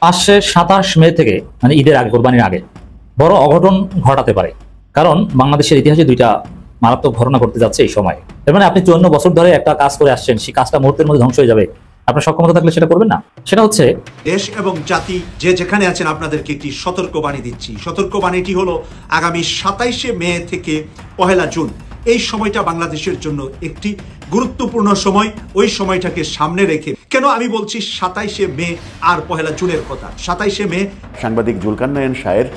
আসছে 27 মে থেকে, মানে ঈদের আগে, কোরবানির আগে বড় অঘটন ঘটাতে পারে। কারণ বাংলাদেশের ইতিহাসে দুইটা মারাত্মক ঘটনা ঘটতে যাচ্ছে এই সময়। এর মানে আপনি 54 বছর ধরে একটা কাজ করে আসছেন, সেই কাজটা মুহূর্তের মধ্যে ধ্বংস হয়ে যাবে, আপনার সক্ষমতা থাকলে সেটা করবেন না। সেটা হচ্ছে দেশ এবং জাতি যে যেখানে আছেন আপনাদেরকে একটি সতর্কবাণী দিচ্ছি। সতর্কবাণীটি হলো আগামী 27শে মে থেকে 1লা জুন এই সময়টা বাংলাদেশের জন্য একটি গুরুত্বপূর্ণ সময়। ওই সময়টাকে সামনে রেখে কেন আমি বলছি 27শে মে আর 1লা জুনের কথা। 27শে মে সাংবাদিক জুলকারনায়ন শাহের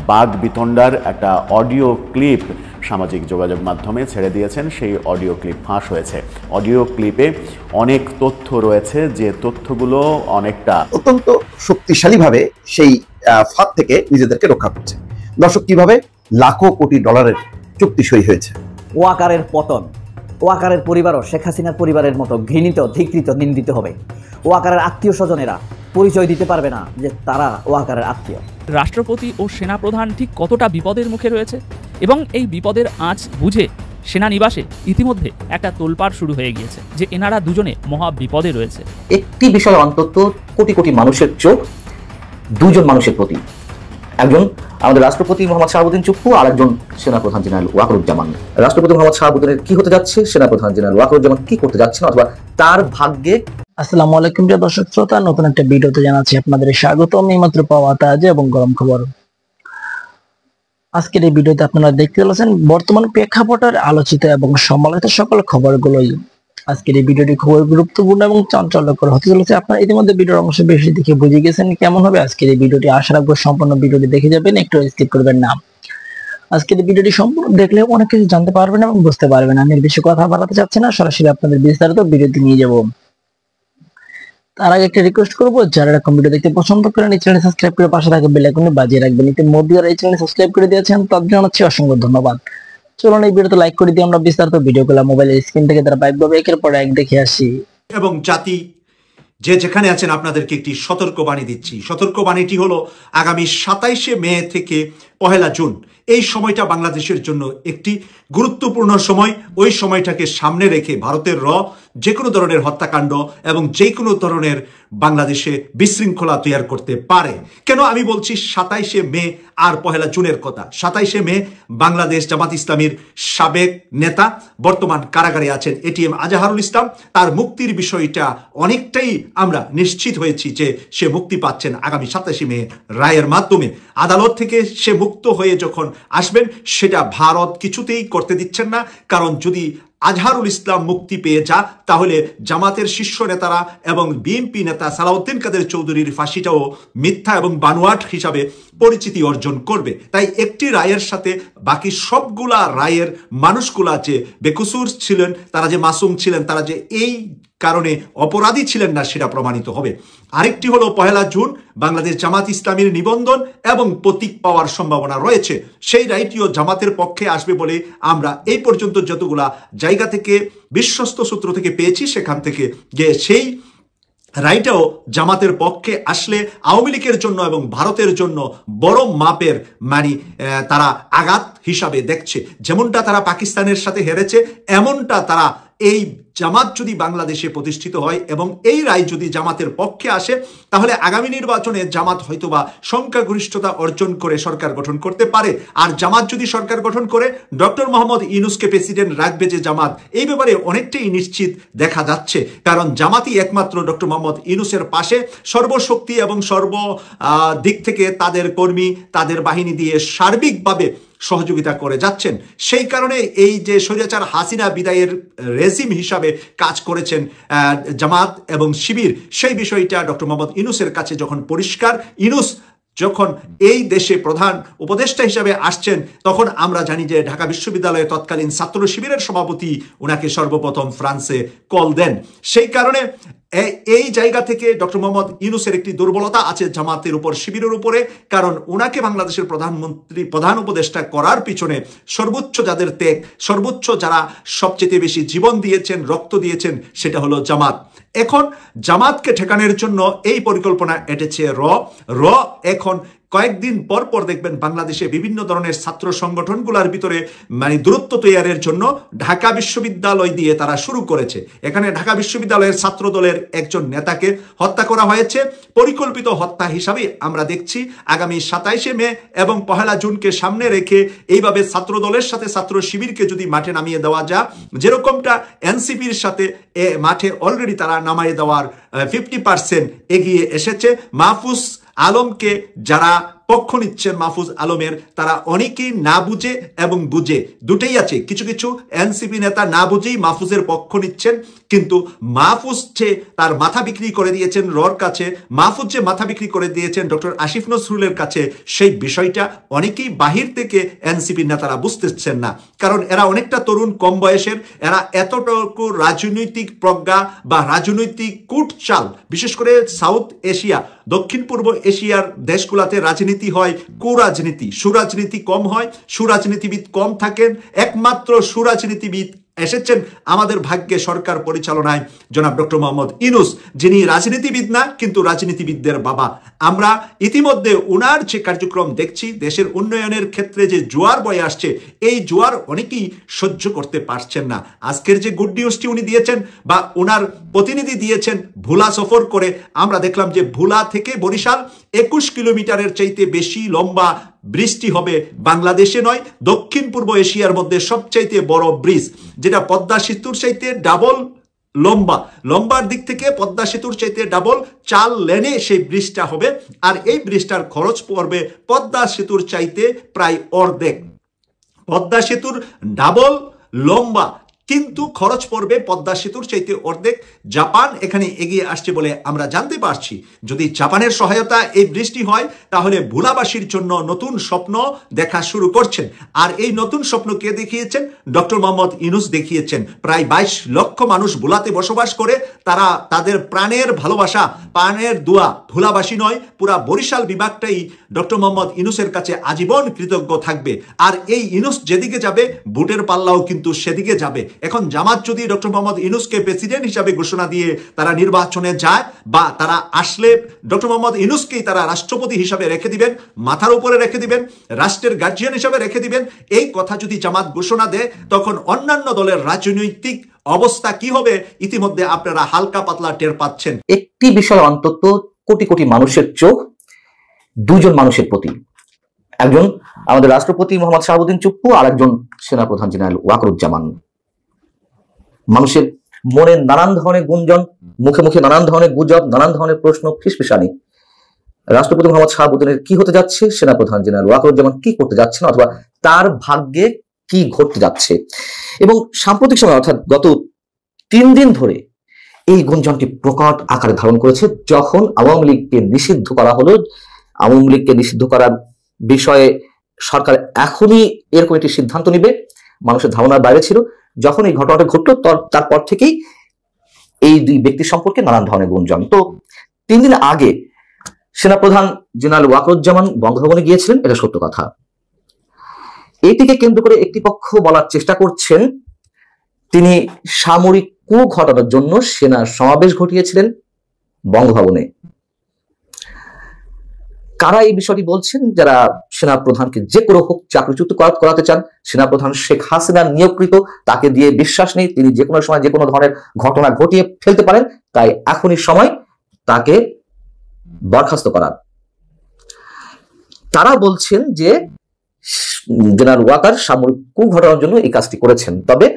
বাঘ বিতণ্ডার একটা অডিও ক্লিপ সামাজিক যোগাযোগ মাধ্যমে ছেড়ে দিয়েছেন। সেই অডিও ক্লিপ ফাঁস হয়েছে। অডিও ক্লিপে অনেক তথ্য রয়েছে, যে তথ্যগুলো অনেকটা অত্যন্ত শক্তিশালীভাবে সেই ফাঁদ থেকে নিজেদেরকে রক্ষা করছে। দর্শক, কিভাবে লাখো কোটি ডলারের চুক্তি সই হয়েছে। ওয়াকারের পতন, ওয়াকারের পরিবারও শেখ হাসিনার পরিবারের মতো ঘৃণিত, ধিকৃত, নিন্দিত হবে। ওয়াকারের আত্মীয় স্বজনেরা পরিচয় দিতে পারবে না যে তারা ওয়াকারের আত্মীয়। রাষ্ট্রপতি ও সেনাপ্রধান ঠিক কতটা বিপদের মুখে রয়েছে, এবং এই বিপদের আঁচ বুঝে সেনানিবাসে ইতিমধ্যে একটা তোলপাড় শুরু হয়ে গিয়েছে যে এনারা দুজনে মহা বিপদে রয়েছে। একটি বিষয় অন্তত কোটি কোটি মানুষের চোখ দুজন মানুষের প্রতি, একজন আমাদের রাষ্ট্রপতি মোহাম্মদ শাহাবুদ্দিন চুপ্পু, আর একজন সেনাপ্রধান জেনারেল ওয়াকারুজ্জামান। রাষ্ট্রপতি মোহাম্মদ শাহাবুদ্দিনের কি হতে যাচ্ছে, সেনাপ্রধান জেনারেল ওয়াকারুজ্জামান কি করতে যাচ্ছেন, অথবা তার ভাগ্যে। আসসালামু আলাইকুম প্রিয় দর্শক শ্রোতা, নতুন একটা ভিডিওতে জানাচ্ছি আপনাদের স্বাগত। আমি মাত্র পাওয়া তাজা এবং গরম খবর। আজকের এই ভিডিওতে আপনারা দেখতে পাচ্ছেন বর্তমান প্রেক্ষাপটের আলোচিত এবং সমালোচিত সকল খবরগুলোই। আজকের এই ভিডিওটি খুবই গুরুত্বপূর্ণ এবং চাঞ্চল্যকর হতে চলেছে। আপনারা ইতিমধ্যে ভিডিওর অংশ বেশি দেখে বুঝে গেছেন কেমন হবে আজকের এই ভিডিওটি। আশা রাখবো সম্পূর্ণ ভিডিওটি দেখে যাবেন, একটু স্কিপ করবেন না। আজকের এই ভিডিওটি সম্পূর্ণ দেখলে অনেক কিছু জানতে পারবেন এবং বুঝতে পারবেন। আমি বেশি কথা বাড়াতে চাচ্ছি না, সরাসরি আপনাদের বিস্তারিত ভিডিওতে নিয়ে যাব। তার আগে একটা রিকোয়েস্ট করবো, যারা এরকম ভিডিও দেখতে পছন্দ করেন এই চ্যানেল সাবস্ক্রাইব করে পাশে থাকা বেল আইকনটি বাজিয়ে রাখবেন। ইতিমধ্যে যারা এই চ্যানেল সাবস্ক্রাইব করে দিয়েছেন তাদের জানাচ্ছি অসংখ্য ধন্যবাদ। চলুন এই ভিডিওতে লাইক করে দিয়ে আমরা বিস্তারিত ভিডিওগুলো মোবাইলের স্ক্রিন থেকে তারা পাইবে একের পর এক দেখে আসি। এবং জাতি যে যেখানে আছেন আপনাদেরকে একটি সতর্কবাণী দিচ্ছি। সতর্কবাণীটি হলো আগামী 27শে মে থেকে 1লা জুন এই সময়টা বাংলাদেশের জন্য একটি গুরুত্বপূর্ণ সময়। ওই সময়টাকে সামনে রেখে ভারতের যে কোনো ধরনের হত্যাকাণ্ড এবং যে কোনো ধরনের বাংলাদেশে বিশৃঙ্খলা তৈরি করতে পারে। কেন আমি বলছি 27শে মে আর 1লা জুনের কথা। 27শে মে বাংলাদেশ জামাত ইসলামীর সাবেক নেতা, বর্তমান কারাগারে আছেন এটিএম আজাহারুল ইসলাম, তার মুক্তির বিষয়টা অনেকটাই আমরা নিশ্চিত হয়েছি যে সে মুক্তি পাচ্ছেন আগামী 27শে মে রায়ের মাধ্যমে। আদালত থেকে সে মুক্ত হয়ে যখন আসবেন সেটা ভারত কিছুতেই করতে দিচ্ছেন না। কারণ যদি আজহারুল ইসলাম মুক্তি পেয়ে যা, তাহলে জামাতের শীর্ষ নেতারা এবং বিএনপি নেতা সালাউদ্দিন কাদের চৌধুরীর ফাঁসিটাও মিথ্যা এবং বানোয়াট হিসাবে পরিচিতি অর্জন করবে। তাই একটি রায়ের সাথে বাকি সবগুলা রায়ের মানুষগুলা যে বেকসুর ছিলেন, তারা যে মাসুম ছিলেন, তারা যে এই কারণে অপরাধী ছিলেন না সেটা প্রমাণিত হবে। আরেকটি হলো 1লা জুন বাংলাদেশ জামাত ইসলামীর নিবন্ধন এবং প্রতীক পাওয়ার সম্ভাবনা রয়েছে। সেই রায়টিও জামাতের পক্ষে আসবে বলে আমরা এই পর্যন্ত যতগুলা জায়গা থেকে বিশ্বস্ত সূত্র থেকে পেয়েছি, সেখান থেকে যে সেই রায়টাও জামাতের পক্ষে আসলে আওয়ামী লীগের জন্য এবং ভারতের জন্য বড় মাপের তারা আঘাত হিসাবে দেখছে। যেমনটা তারা পাকিস্তানের সাথে হেরেছে, এমনটা তারা এই জামাত যদি বাংলাদেশে প্রতিষ্ঠিত হয় এবং এই রায় যদি জামাতের পক্ষে আসে, তাহলে আগামী নির্বাচনে জামাত হয়তোবা সংখ্যাগরিষ্ঠতা অর্জন করে সরকার গঠন করতে পারে। আর জামাত যদি সরকার গঠন করে, ডক্টর মোহাম্মদ ইউনূসকে প্রেসিডেন্ট রাখবে যে জামাত, এই ব্যাপারে অনেকটাই নিশ্চিত দেখা যাচ্ছে। কারণ জামাতই একমাত্র ডক্টর মোহাম্মদ ইউনূসের পাশে সর্বশক্তি এবং সর্ব দিক থেকে তাদের কর্মী, তাদের বাহিনী দিয়ে সার্বিকভাবে সহযোগিতা করে যাচ্ছেন। সেই কারণে এই যে স্বৈরাচার হাসিনা বিদায়ের রেজিম হিসাবে কাজ করেছেন জামাত এবং শিবির, সেই বিষয়টা ডক্টর মোহাম্মদ ইউনূসের কাছে যখন পরিষ্কার। ইউনূস যখন এই দেশে প্রধান উপদেষ্টা হিসাবে আসছেন, তখন আমরা জানি যে ঢাকা বিশ্ববিদ্যালয়ে তৎকালীন ছাত্র শিবিরের সভাপতি ওনাকে সর্বপ্রথম ফ্রান্সে কল দেন। সেই কারণে এই জায়গা থেকে ডক্টর মোহাম্মদ ইউনূসের একটি দুর্বলতা আছে জামাতের উপর, শিবিরের উপরে। কারণ ওনাকে বাংলাদেশের প্রধান উপদেষ্টা করার পিছনে সর্বোচ্চ যাদের ত্যাগ, সর্বোচ্চ যারা সবচেয়ে বেশি জীবন দিয়েছেন, রক্ত দিয়েছেন, সেটা হলো জামাত। এখন জামাতকে ঠেকানোর জন্য এই পরিকল্পনা এঁটেছে র এখন কয়েকদিন পর পর দেখবেন বাংলাদেশে বিভিন্ন ধরনের ছাত্র সংগঠনগুলোর ভিতরে মানে দূরত্ব তৈরির জন্য ঢাকা বিশ্ববিদ্যালয় দিয়ে তারা শুরু করেছে। এখানে ঢাকা বিশ্ববিদ্যালয়ের ছাত্র দলের একজন নেতাকে হত্যা করা হয়েছে। পরিকল্পিত হত্যা হিসাবে আমরা দেখছি আগামী 27শে মে এবং 1 জুনকে সামনে রেখে এইভাবে ছাত্র দলের সাথে ছাত্র শিবিরকে যদি মাঠে নামিয়ে দেওয়া যায়, যেরকমটা এনসিপির সাথে মাঠে অলরেডি তারা নামিয়ে দেওয়ার 50% এগিয়ে এসেছে। মাহফুজ আলমকে যারা পক্ষ নিচ্ছেন মাহফুজ আলমের, তারা অনেকেই না বুঝে এবং বুঝে দুটেই আছে। কিছু কিছু এনসিপি নেতা না বুঝেই মাহফুজের পক্ষ নিচ্ছেন, কিন্তু মাহফুজ যে তার মাথা বিক্রি করে দিয়েছেন রর কাছে, মাহফুজ যে মাথা বিক্রি করে দিয়েছেন ডক্টর আসিফ নজরুলের কাছে, সেই বিষয়টা অনেকেই বাহির থেকে এনসিপি নেতারা বুঝতেছেন না। কারণ এরা অনেকটা তরুণ, কম বয়সের, এরা এতটুকু রাজনৈতিক প্রজ্ঞা বা রাজনৈতিক কূটচাল, বিশেষ করে সাউথ এশিয়া, দক্ষিণ পূর্ব এশিয়ার দেশগুলোতে রাজনীতি হয় কুরাজনীতি, সুরাজনীতি কম হয়, সুরাজনীতিবিদ কম থাকেন। একমাত্র সুরাজনীতিবিদ এসেছেন আমাদের ভাগ্যে সরকার পরিচালনায় জনাব ডক্টর মোহাম্মদ ইউনূস, যিনি রাজনীতিবিদ না কিন্তু রাজনীতিবিদদের বাবা। আমরা ইতিমধ্যে ওনার যে কার্যক্রম দেখছি, দেশের উন্নয়নের ক্ষেত্রে যে জোয়ার বয়ে আসছে, এই জোয়ার অনেকেই সহ্য করতে পারছেন না। আজকের যে গুড নিউজটি উনি দিয়েছেন বা ওনার প্রতিনিধি দিয়েছেন ভোলা সফর করে, আমরা দেখলাম যে ভোলা থেকে বরিশাল 21 কিলোমিটারের চাইতে বেশি লম্বা ব্রিজটি হবে বাংলাদেশে নয়, দক্ষিণ পূর্ব এশিয়ার মধ্যে সবচাইতে বড় ব্রিজ, যেটা পদ্মা সেতুর চাইতে ডাবল লম্বার দিক থেকে পদ্মা সেতুর চাইতে ডাবল 4 লেনে সেই ব্রিজটা হবে। আর এই ব্রিজটার খরচ পড়বে পদ্মা সেতুর চাইতে প্রায় অর্ধেক। পদ্মা সেতুর ডাবল লম্বা, কিন্তু খরচ পড়বে পদ্মা সেতুর চাইতে অর্ধেক। জাপান এখানে এগিয়ে আসছে বলে আমরা জানতে পারছি। যদি জাপানের সহায়তা এই বৃষ্টি হয়, তাহলে ভোলাবাসীর জন্য নতুন স্বপ্ন দেখা শুরু করছেন। আর এই নতুন স্বপ্ন কে দেখিয়েছেন? ডক্টর মোহাম্মদ ইউনূস দেখিয়েছেন। প্রায় 22 লক্ষ মানুষ ভোলাতে বসবাস করে, তারা তাদের প্রাণের ভালোবাসা, প্রাণের দোয়া, ভোলাবাসী নয়, পুরা বরিশাল বিভাগটাই ডক্টর মোহাম্মদ ইউনূসের কাছে আজীবন কৃতজ্ঞ থাকবে। আর এই ইউনূস যেদিকে যাবে, ভোটের পাল্লাও কিন্তু সেদিকে যাবে। এখন জামাত যদি ডক্টর মোহাম্মদ ইউনূসকে প্রেসিডেন্ট হিসাবে ঘোষণা দিয়ে তারা নির্বাচনে যায়, বা তারা আসলে ডক্টর মোহাম্মদ ইউনূসকেই তারা রাষ্ট্রপতি হিসাবে রেখে দিবেন, মাথার উপরে রেখে দিবেন, রাষ্ট্রের গার্জিয়ান হিসাবে রেখে দিবেন, এই কথা যদি জামাত ঘোষণা দেয়, তখন অন্যান্য দলের রাজনৈতিক অবস্থা কি হবে ইতিমধ্যে আপনারা হালকা পাতলা টের পাচ্ছেন। একটি বিষয় অন্তত কোটি কোটি মানুষের চোখ দুজন মানুষের প্রতি, একজন আমাদের রাষ্ট্রপতি মোহাম্মদ শাহাবুদ্দিন চুপ্পু, আর একজন সেনাপ্রধান জেনারেল ওয়াকারুজ্জামান। মানুষের মনে নানান ধরনের গুঞ্জন, মুখে মুখে নানান ধরনের গুজব, নানান ধরনের প্রশ্ন, ফিসফিসানি। রাষ্ট্রপতি মোহাম্মদ শাহাবুদ্দিনের কি হতে যাচ্ছে, সেনাপ্রধান জেনারেল ওয়াকারুজ্জামান কি করতে যাচ্ছেন, অথবা তার ভাগ্যে কি ঘটতে যাচ্ছে। এবং সাম্প্রতিক সময় অর্থাৎ গত 3 দিন ধরে এই গুঞ্জনটি প্রকট আকারে ধারণ করেছে। যখন আওয়ামী লীগকে নিষিদ্ধ করা হলো, আওয়ামী লীগকে নিষিদ্ধ করার বিষয়ে সরকার এখনই এরকম একটি সিদ্ধান্ত নিবে, মানুষের ধারণার বাইরে ছিল। যখন এই ঘটনাটা ঘটলো, তারপর থেকেই এই দুই ব্যক্তি সম্পর্কে নানান ধরনের গুঞ্জন। তো 3 দিন আগে সেনাপ্রধান জেনারেল ওয়াকারুজ্জামান বঙ্গভবনে গিয়েছিলেন, এটা সত্য কথা। এটিকে কেন্দ্র করে একটি পক্ষ বলার চেষ্টা করছেন তিনি সামরিক কূ ঘটানোর জন্য সেনা সমাবেশ ঘটিয়েছিলেন বঙ্গভবনে। কারা এই বিষয়টি বলছেন? যারা সেনাপ্রধানকে যে কোনো হোক চাকরিচ্যুত করাতে চান। সেনাপ্রধান শেখ হাসিনা নিয়োগকৃত, তাকে দিয়ে বিশ্বাস নেই তিনি যে কোনো সময় যে কোনো ধরনের ঘটনা ঘটিয়ে ফেলতে পারেন, তাই এখনই সময় তাকে বরখাস্ত করার। তারা বলছেন যে জেনারেল ওয়াকার সামরিক কূ ঘটানোর জন্য এই কাজটি করেছেন। তবে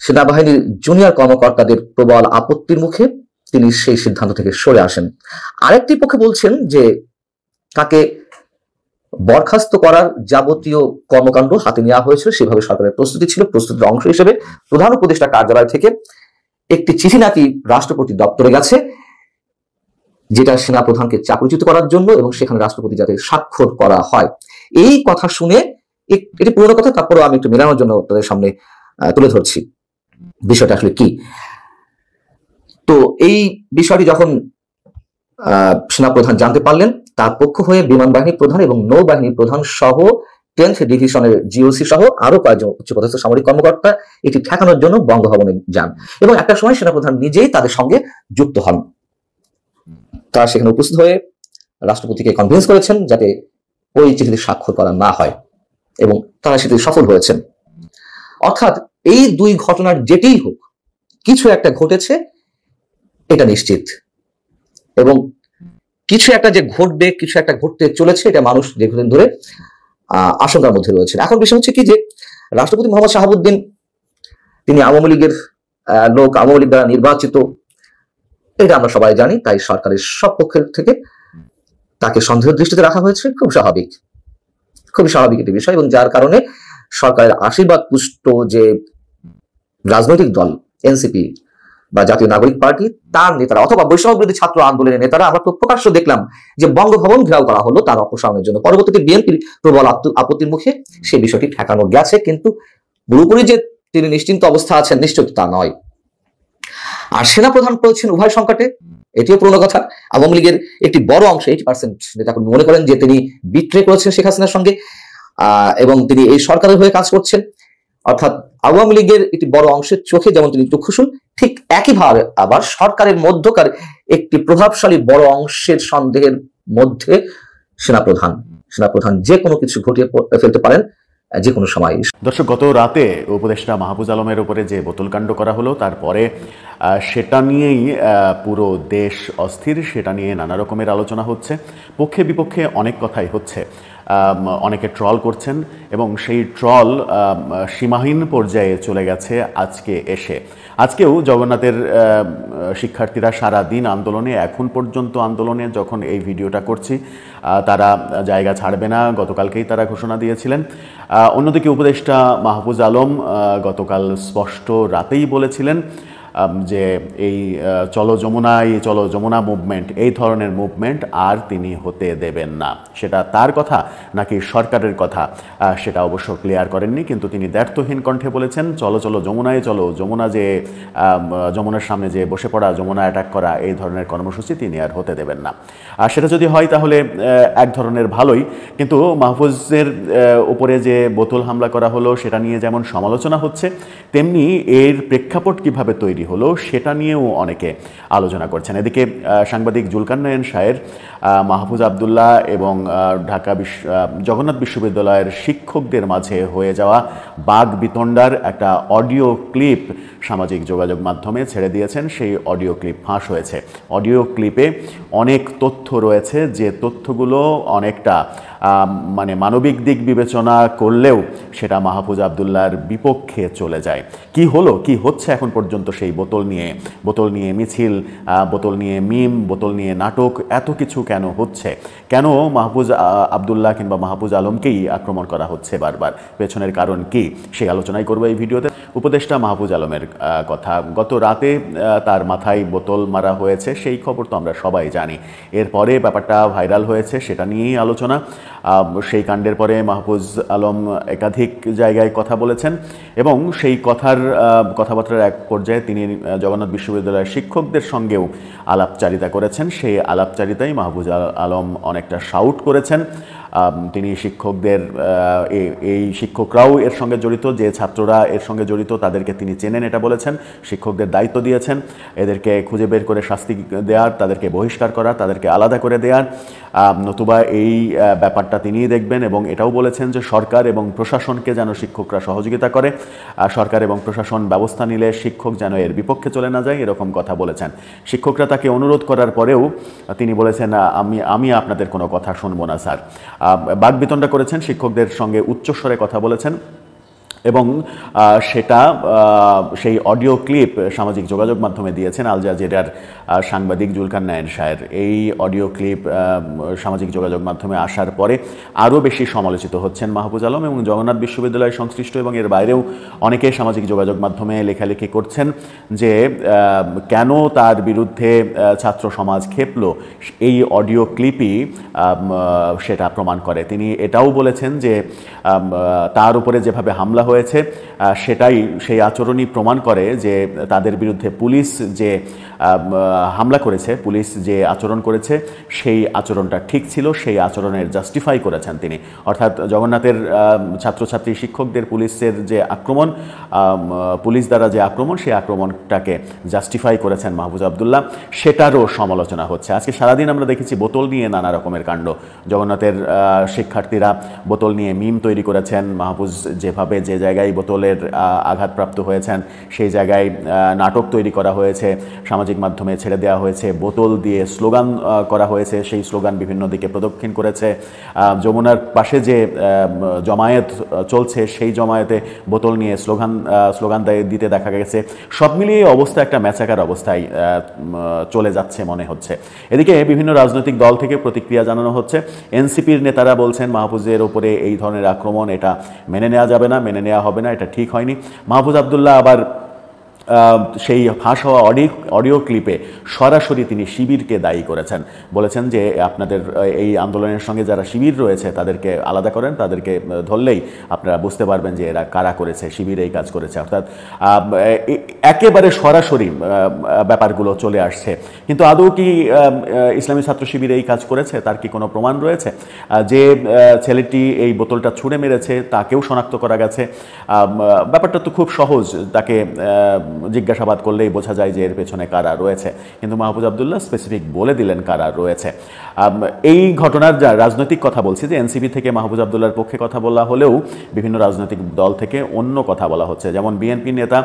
সেনাবাহিনীর জুনিয়র কর্মকর্তাদের প্রবল আপত্তির মুখে তিনি সেই সিদ্ধান্ত থেকে সরে আসেন। আরেকটি পক্ষে বলছেন যে তাকে বরখাস্ত করার যাবতীয় কর্মকাণ্ড হাতে নেওয়া হয়েছিল, সেভাবে সরকারের প্রস্তুতি ছিল। প্রস্তুতির অংশ হিসেবে প্রধান উপদেষ্টা কার্যালয় থেকে একটি চিঠি নাকি রাষ্ট্রপতি দপ্তরে গেছে, যেটা সেনাপ্রধানকে চাকরিচ্যুত করার জন্য, এবং সেখানে রাষ্ট্রপতি যাতে স্বাক্ষর করা হয়। এই কথা শুনে, এটি পুরোনো কথা, তারপরেও আমি একটু মেলানোর জন্য তাদের সামনে তুলে ধরছি বিষয়টা আসলে কি। তো এই বিষয়টি যখন সেনাপ্রধান জানতে পারলেন, তার পক্ষ হয়ে বিমান বাহিনী প্রধান এবং নৌবাহিনী প্রধান সহ 10th ডিভিশনের জিওসি সহ আরো কয়েকজন উচ্চপদস্থ সামরিক কর্মকর্তা এটি ঠেকানোর জন্য বঙ্গভবনে যান, এবং একটা সময় সেনাপ্রধান নিজেই তাদের সঙ্গে যুক্ত হন। তারা সেখানে উপস্থিত হয়ে রাষ্ট্রপতিকে কনভিন্স করেছেন যাতে ওই চিঠিতে স্বাক্ষর করা না হয়, এবং তারা সেটি সফল হয়েছেন। অর্থাৎ এই দুই ঘটনার যেটিই হোক, কিছু একটা ঘটেছে, এটা নিশ্চিত, এবং কিছু একটা যে ঘটবে, কিছু একটা ঘটতে চলেছে, এটা মানুষ দীর্ঘদিন ধরে আশঙ্কার মধ্যে রয়েছে। এখন বিষয় হচ্ছে কি যে রাষ্ট্রপতি মোহাম্মদ শাহাবুদ্দিন তিনি আওয়ামী লীগের লোক, আওয়ামী লীগ দ্বারা নির্বাচিত, এটা আমরা সবাই জানি। তাই সরকারের সব পক্ষের থেকে তাকে সন্দেহের দৃষ্টিতে রাখা হয়েছে। খুবই স্বাভাবিক একটি বিষয়, এবং যার কারণে সরকারের আশীর্বাদ পুষ্ট যে রাজনৈতিক দল এনসিপি বা জাতীয় নাগরিক পার্টি, তার নেতারা অথবা বৈষম্য বিরোধী ছাত্র আন্দোলনের নেতারা, আমরা তো প্রকাশ্য দেখলাম যে বঙ্গভবন ঘেরাও করা হলো তার অপসারণের জন্য। পরবর্তীতে বিএনপির প্রবল আপত্তির মুখে সেই বিষয়টি ঠেকানো গেছে, কিন্তু পুরোপুরি যে তিনি নিশ্চিন্ত অবস্থা আছেন, নিশ্চিত তা নয়। আর সেনাপ্রধান পড়েছেন উভয় সংকটে, এটিও পুরনো কথা। আওয়ামী লীগের একটি বড় অংশ 80% নেতা মনে করেন যে তিনি বিট্রে করেছেন শেখ হাসিনার সঙ্গে, এবং তিনি এই সরকারের হয়ে কাজ করছেন। অর্থাৎ আওয়ামী লীগের একটি বড় অংশের চোখে যেমন তিনি চক্ষুশূল, ঠিক একইভাবে আবার সরকারের মধ্যকার একটি প্রভাবশালী বড় অংশের সন্দেহের মধ্যে সেনাপ্রধান যে কোনো কিছু ঘটিয়ে ফেলতে পারেন যে কোনো সময়। দর্শক, গত রাতে উপদেষ্টা মাহফুজ আলমের উপরে যে বোতলকাণ্ড করা হলো, তারপরে সেটা নিয়েই পুরো দেশ অস্থির, সেটা নিয়ে নানা রকমের আলোচনা হচ্ছে, পক্ষে বিপক্ষে অনেক কথাই হচ্ছে, অনেকে ট্রল করছেন, এবং সেই ট্রল সীমাহীন পর্যায়ে চলে গেছে আজকেও জগন্নাথের শিক্ষার্থীরা সারা দিন আন্দোলনে, এখন পর্যন্ত আন্দোলনে, যখন এই ভিডিওটা করছি তারা জায়গা ছাড়বে না, গতকালকেই তারা ঘোষণা দিয়েছিলেন। অন্যদিকে উপদেষ্টা মাহফুজ আলম গতকাল স্পষ্ট রাতেই বলেছিলেন যে এই চলো যমুনা মুভমেন্ট, এই ধরনের মুভমেন্ট আর তিনি হতে দেবেন না। সেটা তার কথা নাকি সরকারের কথা সেটা অবশ্য ক্লিয়ার করেননি, কিন্তু তিনি দ্ব্যর্থহীন কণ্ঠে বলেছেন চলো যমুনায় চলো, যমুনার সামনে যে বসে পড়া, যমুনা অ্যাটাক করা, এই ধরনের কর্মসূচি তিনি আর হতে দেবেন না। আর সেটা যদি হয় তাহলে এক ধরনের ভালোই, কিন্তু মাহফুজের উপরে যে বোতল হামলা করা হলো সেটা নিয়ে যেমন সমালোচনা হচ্ছে, তেমনি এর প্রেক্ষাপট কিভাবে তৈরি হলো সেটা নিয়েও অনেকে আলোচনা করছেন। এদিকে সাংবাদিক জুলকারনায়ন শাহের মাহফুজ আবদুল্লাহ এবং জগন্নাথ বিশ্ববিদ্যালয়ের শিক্ষকদের মাঝে হয়ে যাওয়া বাগ বিতণ্ডার একটা অডিও ক্লিপ সামাজিক যোগাযোগ মাধ্যমে ছেড়ে দিয়েছেন। সেই অডিও ক্লিপ ফাঁস হয়েছে। অডিও ক্লিপে অনেক তথ্য রয়েছে, যে তথ্যগুলো অনেকটা মানবিক দিক বিবেচনা করলেও সেটা মাহফুজ আবদুল্লাহর বিপক্ষে চলে যায়। কি হচ্ছে এখন পর্যন্ত সেই বোতল নিয়ে মিছিল, বোতল নিয়ে মিম, বোতল নিয়ে নাটক, এত কিছু কেন হচ্ছে? কেন মাহফুজ আবদুল্লাহ কিংবা মাহফুজ আলমকেই আক্রমণ করা হচ্ছে বারবার? পেছনের কারণ কি, সেই আলোচনাই করবো এই ভিডিওতে। উপদেষ্টা মাহফুজ আলমের কথা, গত রাতে তার মাথায় বোতল মারা হয়েছে, সেই খবর তো আমরা সবাই জানি। এরপরে ব্যাপারটা ভাইরাল হয়েছে, সেটা নিয়েই আলোচনা। সেই কাণ্ডের পরে মাহফুজ আলম একাধিক জায়গায় কথা বলেছেন, এবং সেই কথাবার্তার এক পর্যায়ে তিনি জগন্নাথ বিশ্ববিদ্যালয়ের শিক্ষকদের সঙ্গেও আলাপচারিতা করেছেন। সেই আলাপচারিতায় মাহফুজ আলম অনেকটা শাউট করেছেন। তিনি শিক্ষকদের, এই শিক্ষকরাও এর সঙ্গে জড়িত, যে ছাত্ররা এর সঙ্গে জড়িত তাদেরকে তিনি চেনেন এটা বলেছেন, শিক্ষকদের দায়িত্ব দিয়েছেন এদেরকে খুঁজে বের করে শাস্তি দেওয়ার, তাদেরকে বহিষ্কার করার, তাদেরকে আলাদা করে দেওয়ার, নতুবা এই ব্যাপারটা তিনিই দেখবেন। এবং এটাও বলেছেন যে সরকার এবং প্রশাসনকে যেন শিক্ষকরা সহযোগিতা করে, সরকার এবং প্রশাসন ব্যবস্থা নিলে শিক্ষক যেন এর বিপক্ষে চলে না যায়, এরকম কথা বলেছেন। শিক্ষকরা তাকে অনুরোধ করার পরেও তিনি বলেছেন আমি আপনাদের কোনো কথা শুনবো না স্যার। বাকবিতণ্ডা করেছেন, শিক্ষকদের সঙ্গে উচ্চস্বরে কথা বলেছেন, এবং সেটা সেই অডিও ক্লিপ সামাজিক যোগাযোগ মাধ্যমে দিয়েছেন আল জাজিরার সাংবাদিক জুলকারনায়ন শাহের। এই অডিও ক্লিপ সামাজিক যোগাযোগ মাধ্যমে আসার পরে আরও বেশি সমালোচিত হচ্ছেন মাহফুজ আলম, এবং জগন্নাথ বিশ্ববিদ্যালয় সংশ্লিষ্ট এবং এর বাইরেও অনেকে সামাজিক যোগাযোগ মাধ্যমে লেখালেখি করছেন যে কেন তার বিরুদ্ধে ছাত্র সমাজ খেপল, এই অডিও ক্লিপই সেটা প্রমাণ করে। তিনি এটাও বলেছেন যে তার উপরে যেভাবে হামলা হয়েছে সেটাই, সেই আচরণই প্রমাণ করে যে তাদের বিরুদ্ধে পুলিশ যে হামলা করেছে, পুলিশ যে আচরণ করেছে সেই আচরণটা ঠিক ছিল, সেই আচরণের জাস্টিফাই করেছেন তিনি। অর্থাৎ জগন্নাথের ছাত্রছাত্রী শিক্ষকদের পুলিশের যে আক্রমণ, পুলিশ দ্বারা যে আক্রমণ, সেই আক্রমণটাকে জাস্টিফাই করেছেন মাহফুজ আবদুল্লাহ, সেটারও সমালোচনা হচ্ছে। আজকে সারাদিন আমরা দেখেছি বোতল নিয়ে নানা রকমের কাণ্ড। জগন্নাথের শিক্ষার্থীরা বোতল নিয়ে মিম তৈরি করেছেন, মাহফুজ যেভাবে যে জায়গায় বোতলের আঘাতপ্রাপ্ত হয়েছেন সেই জায়গায় নাটক তৈরি করা হয়েছে, সামাজিক মাধ্যমে ছেড়ে দেওয়া হয়েছে, বোতল দিয়ে স্লোগান করা হয়েছে, সেই স্লোগান বিভিন্ন দিকে প্রদক্ষিণ করেছে। যমুনার পাশে যে জমায়েত চলছে সেই জমায়েতে বোতল নিয়ে স্লোগান দিতে দেখা গেছে। সব মিলিয়ে অবস্থা একটা ম্যাচাকার অবস্থায় চলে যাচ্ছে মনে হচ্ছে। এদিকে বিভিন্ন রাজনৈতিক দল থেকে প্রতিক্রিয়া জানানো হচ্ছে। এনসিপির নেতারা বলছেন মাহফুজের ওপরে এই ধরনের আক্রমণ এটা মেনে নেওয়া যাবে না, মেনে নেওয়া হবে না, এটা ঠিক হয়নি। মাহফুজ আবদুল্লাহ আবার সেই ফাঁস হওয়া অডিও ক্লিপে সরাসরি তিনি শিবিরকে দায়ী করেছেন, বলেছেন যে আপনাদের এই আন্দোলনের সঙ্গে যারা শিবির রয়েছে তাদেরকে আলাদা করেন, তাদেরকে ধরলেই আপনারা বুঝতে পারবেন যে এরা কারা করেছে, শিবির এই কাজ করেছে। অর্থাৎ একেবারে সরাসরি ব্যাপারগুলো চলে আসছে। কিন্তু আদৌ কি ইসলামী ছাত্র শিবির এই কাজ করেছে? তার কি কোনো প্রমাণ রয়েছে? যে ছেলেটি এই বোতলটা ছুঁড়ে মেরেছে তাকেও শনাক্ত করা গেছে। ব্যাপারটা তো খুব সহজ, তাকে জিজ্ঞাসাবাদ করলেই বোঝা যায় যে এর পেছনে কারা রয়েছে। কিন্তু মাহফুজ আবদুল্লাহ স্পেসিফিক বলে দিলেন কারা রয়েছে। এই ঘটনার যা রাজনৈতিক কথা বলছি, যে এনসিপি থেকে মাহফুজ আবদুল্লাহর পক্ষে কথা বলা হলেও বিভিন্ন রাজনৈতিক দল থেকে অন্য কথা বলা হচ্ছে। যেমন বিএনপি নেতা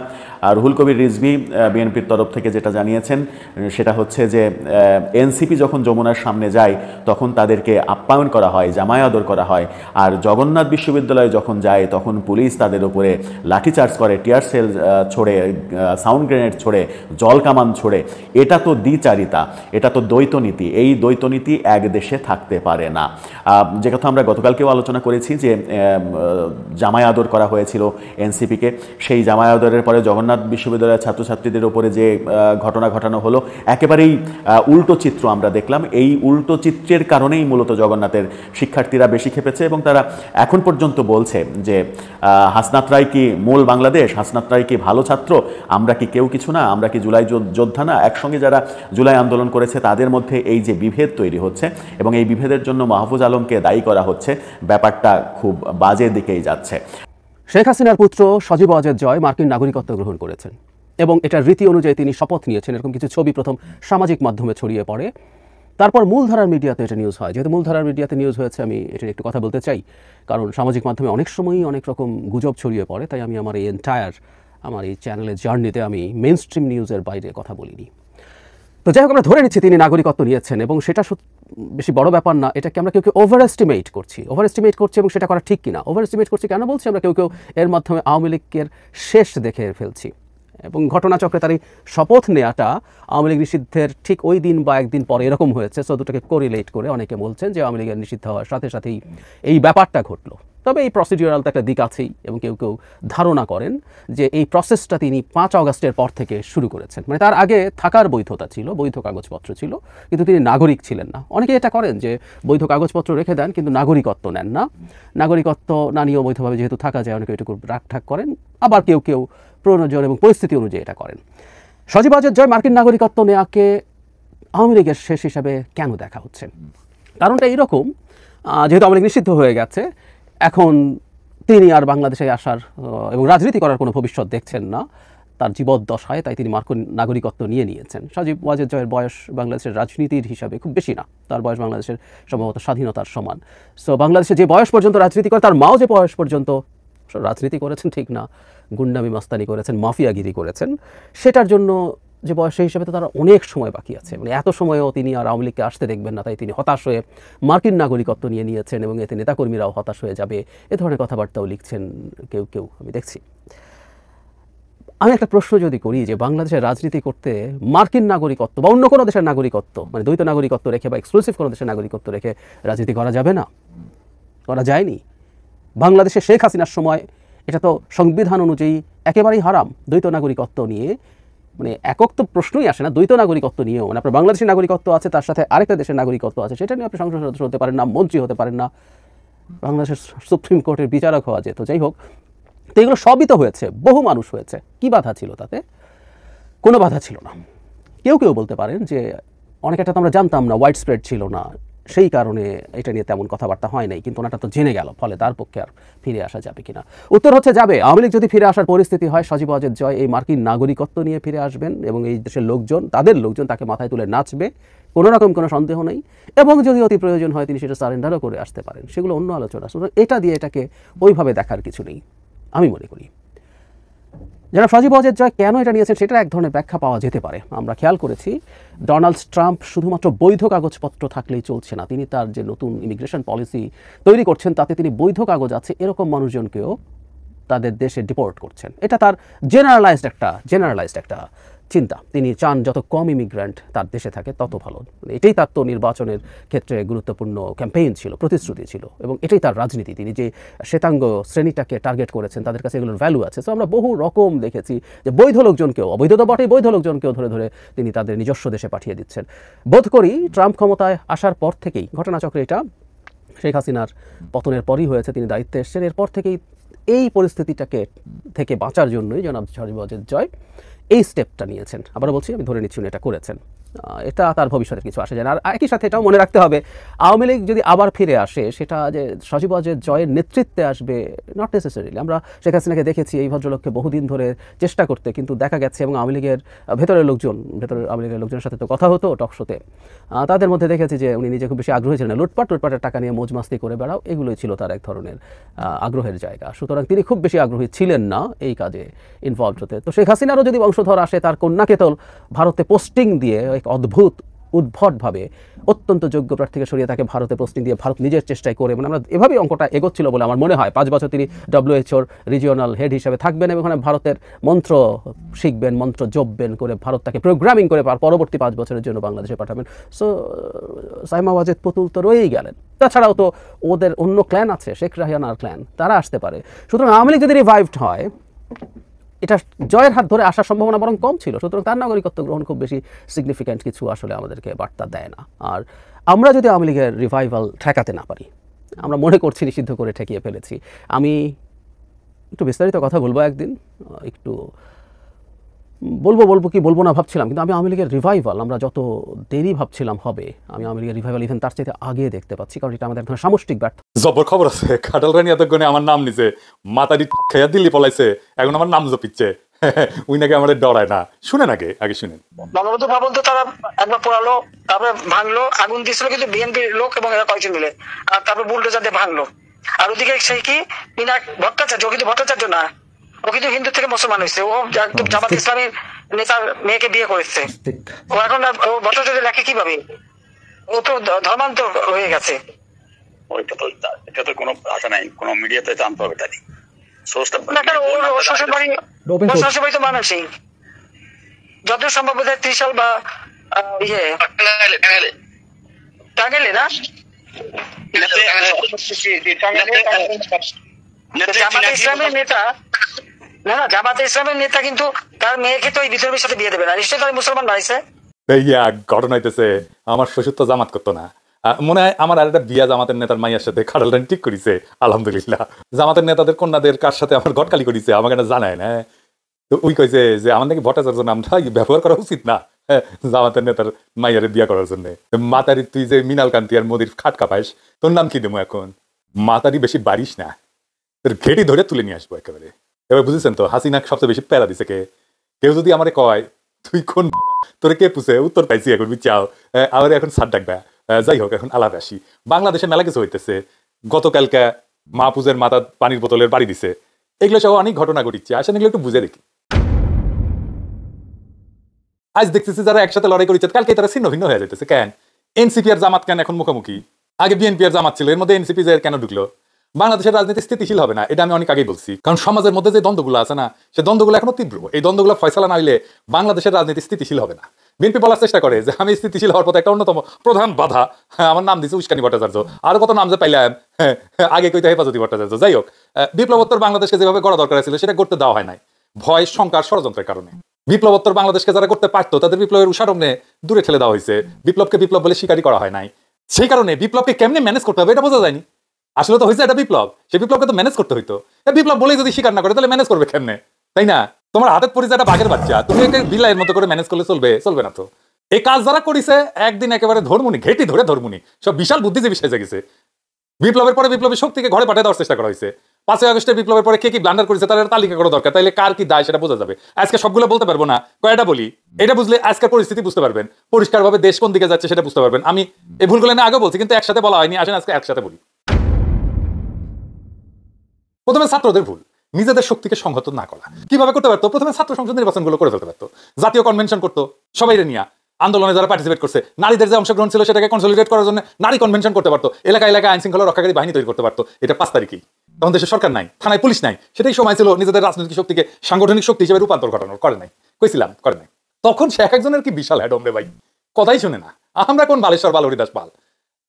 রুহুল কবির রিজভী বিএনপির তরফ থেকে যেটা জানিয়েছেন সেটা হচ্ছে যে এনসিপি যখন যমুনার সামনে যায় তখন তাদেরকে আপ্যায়ন করা হয়, জামায় আদর করা হয়, আর জগন্নাথ বিশ্ববিদ্যালয়ে যখন যায় তখন পুলিশ তাদের উপরে লাঠিচার্জ করে, টিয়ার সেল ছোড়ে, সাউন্ড গ্রেনেড ছোড়ে, জল কামান ছোড়ে। এটা তো দ্বিচারিতা, এটা তো দ্বৈতনীতি। এই দ্বৈতনীতি এক দেশে থাকতে পারে না। যে কথা আমরা গতকালকেও আলোচনা করেছি যে জামায় আদর করা হয়েছিল এনসিপিকে, সেই জামায় আদরের পরে জগন্নাথ বিশ্ববিদ্যালয়ের ছাত্রছাত্রীদের উপরে যে ঘটনা ঘটানো হলো, একেবারেই উল্টো চিত্র আমরা দেখলাম। এই উল্টো চিত্রের কারণেই মূলত জগন্নাথের শিক্ষার্থীরা বেশি খেপেছে এবং তারা এখন পর্যন্ত বলছে যে হাসনাত রায় কি মূল বাংলাদেশ, হাসনাত রায় কি ভালো ছাত্র, আমরা কি কেউ কিছু না, আমরা কি জুলাই যোদ্ধা না। একসঙ্গে যারা জুলাই আন্দোলন করেছে তাদের মধ্যে এই যে বিভেদ তৈরি হচ্ছে এবং এই বিভেদের জন্য মাহফুজ আলমকে দায়ী করা হচ্ছে, ব্যাপারটা খুব বাজে দিকেই যাচ্ছে। শেখ হাসিনার পুত্র সজীব ওয়াজেদ জয় মার্কিন নাগরিকত্ব গ্রহণ করেছেন এবং এটার রীতি অনুযায়ী তিনি শপথ নিয়েছেন, এরকম কিছু ছবি প্রথম সামাজিক মাধ্যমে ছড়িয়ে পড়ে। তারপর মূলধারার মিডিয়াতে এটা নিউজ হয়। যেহেতু মূলধারার মিডিয়াতে নিউজ হয়েছে, আমি এটার একটু কথা বলতে চাই, কারণ সামাজিক মাধ্যমে অনেক সময়ই অনেক রকম গুজব ছড়িয়ে পড়ে। তাই আমি আমার এই চ্যানেলের জার্নিতে আমি মেইন স্ট্রিম নিউজের বাইরে কথা বলিনি। তো যাই হোক, আমরা ধরে নিচ্ছি তিনি নাগরিকত্ব নিয়েছেন এবং সেটা বেশি বড় ব্যাপার না। এটাকে আমরা কেউ ওভার এস্টিমেট করছি এবং সেটা করা ঠিক কিনা। ওভার এস্টিমেট করছি কেন বলছি? আমরা কেউ এর মাধ্যমে আওয়ামী লীগের শেষ দেখে ফেলছি এবং ঘটনাচক্রে তার এই শপথ নেওয়াটা আওয়ামী লীগ নিষিদ্ধের ঠিক ওই দিন বা একদিন পরে এরকম হয়েছে। সো দুটোকে কোরিলেট করে অনেকে বলছেন যে আওয়ামী লীগের নিষিদ্ধ হওয়ার সাথে সাথেই এই ব্যাপারটা ঘটলো। তবে এই প্রসিডিউরাল তো একটা দিক আছেই এবং কেউ ধারণা করেন যে এই প্রসেসটা তিনি 5 অগাস্টের পর থেকে শুরু করেছেন। মানে তার আগে থাকার বৈধতা ছিল, বৈধ কাগজপত্র ছিল, কিন্তু তিনি নাগরিক ছিলেন না। অনেকে এটা করেন যে বৈধ কাগজপত্র রেখে দেন কিন্তু নাগরিকত্ব নেন না। নাগরিকত্ব না নিয়েও বৈধভাবে যেহেতু থাকা যায় অনেকে এটুকু রাগঠাক করেন, আবার কেউ প্রয়োজন এবং পরিস্থিতি অনুযায়ী এটা করেন। সজীব ওয়াজেদ জয় মার্কিন নাগরিকত্ব নেওয়াকে আওয়ামী লীগের শেষ হিসাবে কেন দেখা হচ্ছে? কারণটা এইরকম, যেহেতু আওয়ামী লীগ নিষিদ্ধ হয়ে গেছে, এখন তিনি আর বাংলাদেশে আসার এবং রাজনীতি করার কোনো ভবিষ্যৎ দেখছেন না তার জীবদ্দশায়, তাই তিনি মার্কিন নাগরিকত্ব নিয়েছেন। সজীব ওয়াজেদ জয়ের বয়স বাংলাদেশের রাজনীতির হিসাবে খুব বেশি না, তার বয়স বাংলাদেশের সম্ভবত স্বাধীনতার সমান। সো বাংলাদেশে যে বয়স পর্যন্ত রাজনীতি করে, তার মাও যে বয়স পর্যন্ত রাজনীতি করেছেন ঠিক না, গুন্ডামি মাস্তানি করেছেন, মাফিয়াগিরি করেছেন, সেটার জন্য যে বয়স সেই হিসেবে তো তার অনেক সময় বাকি আছে। মানে এত সময়ও তিনি আর আওয়ামী লীগকে আসতে দেখবেন না, তাই তিনি হতাশ হয়ে মার্কিন নাগরিকত্ব নিয়েছেন এবং এতে নেতাকর্মীরাও হতাশ হয়ে যাবে, এ ধরনের কথাবার্তাও লিখছেন কেউ আমি দেখছি। আমি একটা প্রশ্ন যদি করি যে বাংলাদেশের রাজনীতি করতে মার্কিন নাগরিকত্ব বা অন্য কোনো দেশের নাগরিকত্ব, মানে দ্বৈত নাগরিকত্ব রেখে বা এক্সক্লুসিভ কোনো দেশের নাগরিকত্ব রেখে রাজনীতি করা যাবে না? করা যায়নি। বাংলাদেশে শেখ হাসিনার সময় এটা তো সংবিধান অনুযায়ী একেবারেই হারাম। দ্বৈত নাগরিকত্ব নিয়ে মানে একক তো প্রশ্নই আসে না, দ্বৈত নাগরিকত্ব নিয়েও, মানে আপনার বাংলাদেশের নাগরিকত্ব আছে, তার সাথে আরেকটা দেশের নাগরিকত্ব আছে, সেটা নিয়ে আপনি সংসদ সদস্য হতে পারেন না, মন্ত্রী হতে পারেন না, বাংলাদেশের সুপ্রিম কোর্টের বিচারক হওয়া যেত। যাই হোক, তো এগুলো সবই তো হয়েছে, বহু মানুষ হয়েছে। কি বাধা ছিল তাতে? কোনো বাধা ছিল না। কেউ কেউ বলতে পারেন যে অনেক একটা তো আমরা জানতাম না, ওয়াইড স্প্রেড ছিল না, সেই কারণে এটা নিয়ে তেমন কথাবার্তা হয় নাই, কিন্তু ওনাটা তো জেনে গেল, ফলে তার পক্ষে আর ফিরে আসা যাবে কিনা? উত্তর হচ্ছে যাবে। আওয়ামী লীগ যদি ফিরে আসার পরিস্থিতি হয়, সজীব ওয়াজেদ জয় এই মার্কিন নাগরিকত্ব নিয়ে ফিরে আসবেন এবং এই দেশের লোকজন, তাদের লোকজন তাকে মাথায় তুলে নাচবে, কোনো রকম কোনো সন্দেহ নেই। এবং যদি অতি প্রয়োজন হয় তিনি সেটা সারেন্ডারও করে আসতে পারেন, সেগুলো অন্য আলোচনা। সুতরাং এটা দিয়ে এটাকে ওইভাবে দেখার কিছু নেই আমি মনে করি। যারা সজীব ওয়াজেদ জয় কেন এটা নিয়েছেন সেটার এক ধরনের ব্যাখ্যা পাওয়া যেতে পারে। আমরা খেয়াল করেছি ডোনাল্ড ট্রাম্প শুধুমাত্র বৈধ কাগজপত্র থাকলেই চলছে না, তিনি তার যে নতুন ইমিগ্রেশন পলিসি তৈরি করছেন তাতে তিনি বৈধ কাগজ আছে এরকম মানুষজনকেও তাদের দেশে ডিপোর্ট করছেন। এটা তার জেনারেলাইজড একটা চিন্তা। তিনি চান যত কম ইমিগ্রেন্ট তার দেশে থাকে তত ভালো। এটাই তার তো নির্বাচনের ক্ষেত্রে গুরুত্বপূর্ণ ক্যাম্পেইন ছিল, প্রতিশ্রুতি ছিল, এবং এটাই তার রাজনীতি। তিনি যে শ্বেতাঙ্গ শ্রেণীটাকে টার্গেট করেছেন, তাদের কাছে এগুলোর ভ্যালু আছে। সো আমরা বহু রকম দেখেছি যে বৈধ লোকজনকেও, অবৈধ তো বটেই, বৈধ লোকজনকেও ধরে ধরে তিনি তাদের নিজস্ব দেশে পাঠিয়ে দিচ্ছেন। বোধ করি ট্রাম্প ক্ষমতায় আসার পর থেকেই, ঘটনাচক্রে এটা শেখ হাসিনার পতনের পরই হয়েছে, তিনি দায়িত্বে এসেছেন, এরপর থেকেই এই পরিস্থিতিটাকে থেকে বাঁচার জন্যই জনাব সজীব ওয়াজেদ জয় এই স্টেপটা নিয়েছেন। আবার বলছি, আমি ধরে নিচ্ছি উনি এটা করেছেন। এটা তার ভবিষ্যতের কিছু আসে যায় না। আর একই সাথে এটাও মনে রাখতে হবে, আওয়ামী লীগ যদি আবার ফিরে আসে সেটা যে সজীব ওয়াজেদ জয়ের নেতৃত্বে আসবে নট নেসেসারিলি। আমরা শেখ হাসিনাকে দেখেছি এই ভদ্রলোককে বহুদিন ধরে চেষ্টা করতে, কিন্তু দেখা গেছে, এবং আওয়ামী লীগের ভেতরের আওয়ামী লীগের লোকজনের সাথে তো কথা হতো টকশোতে, তাদের মধ্যে দেখেছি যে উনি নিজে খুব বেশি আগ্রহী ছিলেন না। লুটপাটের টাকা নিয়ে মৌজ মাস্তি করে বেড়াও, এগুলোই ছিল তার এক ধরনের আগ্রহের জায়গা। সুতরাং তিনি খুব বেশি আগ্রহী ছিলেন না এই কাজে ইনভলভ হতে। তো শেখ হাসিনারও যদি বংশধর আসে, তার কন্যাকে তো ভারতে পোস্টিং দিয়ে এক উদ্ভটভাবে অত্যন্ত যোগ্য প্রার্থীকে সরিয়ে তাকে ভারতে পোস্টিং দিয়ে ভারত নিজের চেষ্টায় করে, মানে আমরা এভাবেই অঙ্কটা এগোচ্ছিল বলে আমার মনে হয়। 5 বছর তিনি WHO রিজিওনাল হেড হিসেবে থাকবেন এবং ওখানে ভারতের মন্ত্র শিখবেন, মন্ত্র জপবেন, করে ভারত তাকে প্রোগ্রামিং করে পরবর্তী 5 বছরের জন্য বাংলাদেশে পাঠাবেন। সো সাইমা ওয়াজেদ পুতুল তো রয়েই গেলেন। তাছাড়াও তো ওদের অন্য ক্ল্যান আছে, শেখ রাহিয়ানার ক্ল্যান, তারা আসতে পারে। সুতরাং আওয়ামী লীগ যদি রিভাইভড হয়, এটা জয়ের হাত ধরে আসার সম্ভাবনা বরং কম ছিল। সুতরাং তার নাগরিকত্ব গ্রহণ খুব বেশি সিগনিফিক্যান্ট কিছু আসলে আমাদেরকে বার্তা দেয় না। আর আমরা যদি আওয়ামী লীগের রিভাইভাল ঠেকাতে না পারি, আমরা মনে করছি নিষিদ্ধ করে ঠেকিয়ে ফেলেছি। আমি একটু বিস্তারিত কথা বলবো একদিন, একটু বলবো না ভাবছিলাম, কিন্তু আমি আওয়ামী লীগের রিভাইভাল আমরা যত দেরি ভাবছিলাম হবে, আমি আওয়ামী লীগের রিভাইভাল ইভেন তার চাইতে আগে দেখতে পাচ্ছি, কারণ এটা আমাদের একধরনের সামষ্টিক ব্যর্থ। জবর খবর আছে, খাটাল রানী এতক্ষণে আমার নাম নিছে, মাতারি খেয়া দিল্লি পলাইছে, এখন আমার নাম জপিচ্ছে। উই নাকি আমাদের ডরায় না। শুনেন আগে শুনেন। বঙ্গবন্ধু ভবন তো তারা একবার পোড়ালো, তারপরে ভাঙলো, আগুন দিয়েছিল কিন্তু বিএনপির লোক এবং এরা কয়েকজন মিলে, আর তারপরে বুলডোজার দিয়ে ভাঙলো। আর ওদিকে সেই কি পিনাক ভট্টাচার্য, ও কিন্তু ভট্টাচার্য না, ও কিন্তু হিন্দু থেকে মুসলমান হয়েছে, ও জামাত ইসলামের নেতার মেয়েকে বিয়ে করেছে। ও এখন ভট্টাচার্য লেখে কিভাবে? ও তো ধর্মান্তর হয়ে গেছে। ওইটা তো এটা তো কোনো আশা নাই, কোনো মিডিয়াতে জানতে হবে তাই শ্বশুরবাড়ি তো মানুষই যত সম্ভব বোধ হয় ত্রিশাল বা টাঙ্গাইলে না, জামাতে ইসলামের নেতা জামাতে ইসলামের নেতা কিন্তু তার মেয়েকে তো ওই বিধর্মীর সাথে বিয়ে দেবে না, নিশ্চয়ই তার মুসলমান বানাইছে। ঘটনা হইতেছে, আমার শ্বশুর তো জামাত করতো না, মনে হয় আমার আর একটা বিয়া জামাতের নেতার মাইয়ার সাথে খাটাল রানী ঠিক করেছে। আলহামদুলিল্লাহ, জামাতের নেতাদের কন্যাদের কার সাথে আমার গটকালি করেছে আমাকে না জানায় না। তো ওই কইছে যে আমার নাকি ভট্টাচার্য নামটা ব্যবহার করা উচিত না জামাতের নেতার মাইয়ারে বিয়া করার জন্য। মাতারি তুই যে মিনাল কান্তি আর মোদির খাটকা পাইস, তোর নাম কি দেবো এখন? মাতারি বেশি বাড়িস না, তোর ঘেটি ধরে তুলে নিয়ে আসবো একেবারে। এবার বুঝেছেন তো হাসিনা সবচেয়ে বেশি প্যারা দিছে কে? কেউ যদি আমারে কয় তুই কোন তোরে কে পুষে, উত্তর পাইছি এখন বুঝছাও, আমার এখন সার ডাকবা। যাই হোক, এখন আলাদা আসি। বাংলাদেশে মেলা কিছু হইতেছে। গতকালকে মাহফুজের মাথা পানির বোতলের বাড়ি দিছে, এগুলো সব অনেক ঘটনা ঘটিচ্ছে। আসেন এগুলো একটু বুঝে দেখি। আজ দেখতেছি যারা একসাথে লড়াই করেছে, কালকে তারা ছিন্ন ভিন্ন হয়ে যেতেছে। কেন? এনসিপি আর জামাত কেন এখন মুখোমুখি? আগে বিএনপি আর জামাত ছিল, এর মধ্যে এনসিপি কেন ঢুকলো? বাংলাদেশের রাজনীতি স্থিতিশীল হবে না, এটা আমি অনেক আগেই বলছি। কারণ সমাজের মধ্যে যে দ্বন্দ্বগুলো আছে না, সে দ্বন্দ্বগুলো এখনো তীব্র। এই দ্বন্দ্বগুলো ফয়সালা না হইলে বাংলাদেশের রাজনীতি স্থিতিশীল হবে না। বিএনপি বলার চেষ্টা করে যে আমি স্থিতিশীল হওয়ার পথে একটা অন্যতম প্রধান বাধা আমার নাম দিচ্ছে উস্কানি ভট্টাচার্য। আরো কত নাম যে পাইলাম, আগে কইতে হেফাজতি ভট্টাচার্য। যাই হোক, বিপ্লবোত্তর বাংলাদেশকে যেভাবে গড়া দরকার ছিল সেটা করতে দেওয়া হয় নাই, ভয়, শঙ্কার, ষড়যন্ত্রের কারণে। বিপ্লবোত্তর বাংলাদেশকে যারা করতে পারতো তাদের বিপ্লবের উষারগ্নে দূরে ঠেলে দেওয়া হয়েছে, বিপ্লবকে বিপ্লব বলে স্বীকারই করা হয় নাই। সেই কারণে বিপ্লবকে কেমনে ম্যানেজ করতে হবে এটা বোঝা যায়নি। আসলে তো হয়েছে এটা বিপ্লব, সেই বিপ্লবকে তো ম্যানেজ করতে হইতো। বিপ্লব বলেই যদি স্বীকার না করে তাহলে ম্যানেজ করবে কেমনে, তাই না? তোমার হাতের পরিচয় একটা বাঘের বাচ্চা, তুমি একটা বিলাইয়ের মতো করে ম্যানেজ করলে চলবে না তো। এই কাজ যারা করেছে একদিন একেবারে ধর্মুনি, ঘেটি ধরে ধর্মুনি, সব বিশাল বুদ্ধিজীবী সেজে গেছে। বিপ্লবের পরে বিপ্লবের শক্তিকে ঘরে পাঠিয়ে দেওয়ার চেষ্টা করা হয়েছে। 5ই আগস্টের বিপ্লবের পরে কে কি ব্লান্ডার করেছে তার তালিকা করা দরকার, তাইলে কার কি দায় সেটা বোঝা যাবে। আজকে সবগুলো বলতে পারবো না, কয়টা বলি। এটা বুঝলে আজকের পরিস্থিতি বুঝতে পারবেন, পরিষ্কারভাবে দেশ কোন দিকে যাচ্ছে সেটা বুঝতে পারবেন। আমি এই ভুলগুলো না আগে বলছি, কিন্তু একসাথে বলা হয়নি, আসেন আজকে একসাথে বলি। প্রথমে ছাত্রদের ভুল, নিজেদের শক্তিকে সংহত না করা। কিভাবে করতে পারতো? প্রথমে ছাত্র সংসদ নির্বাচনগুলো করে ফেলতে পারতো, জাতীয় কনভেনশন করতো, সবাই নিয়ে আন্দোলনে যারা পার্টিসিপেট করছে, নারীদের যে অংশগ্রহণ ছিল সেটাকে কনসলিডেট করার জন্য নারী কনভেনশন করতে পারতো, এলাকায় আইন শৃঙ্খলা রক্ষাকারী বাহিনী তৈরি করতে পারতো। এটা 5 তারিখেই, তখন দেশের সরকার নাই, থানায় পুলিশ নাই, সেটাই সময় ছিল নিজেদের রাজনৈতিক শক্তিকে সাংগঠনিক শক্তি হিসেবে রূপান্তর ঘটানোর। করে নাই, কইছিলাম করে নাই। তখন সে এক একজনের কি বিশাল হ্যাডম রে ভাই, কথাই শুনে না। আমরা কোন বালেশ্বর বালহরিদাস পাল।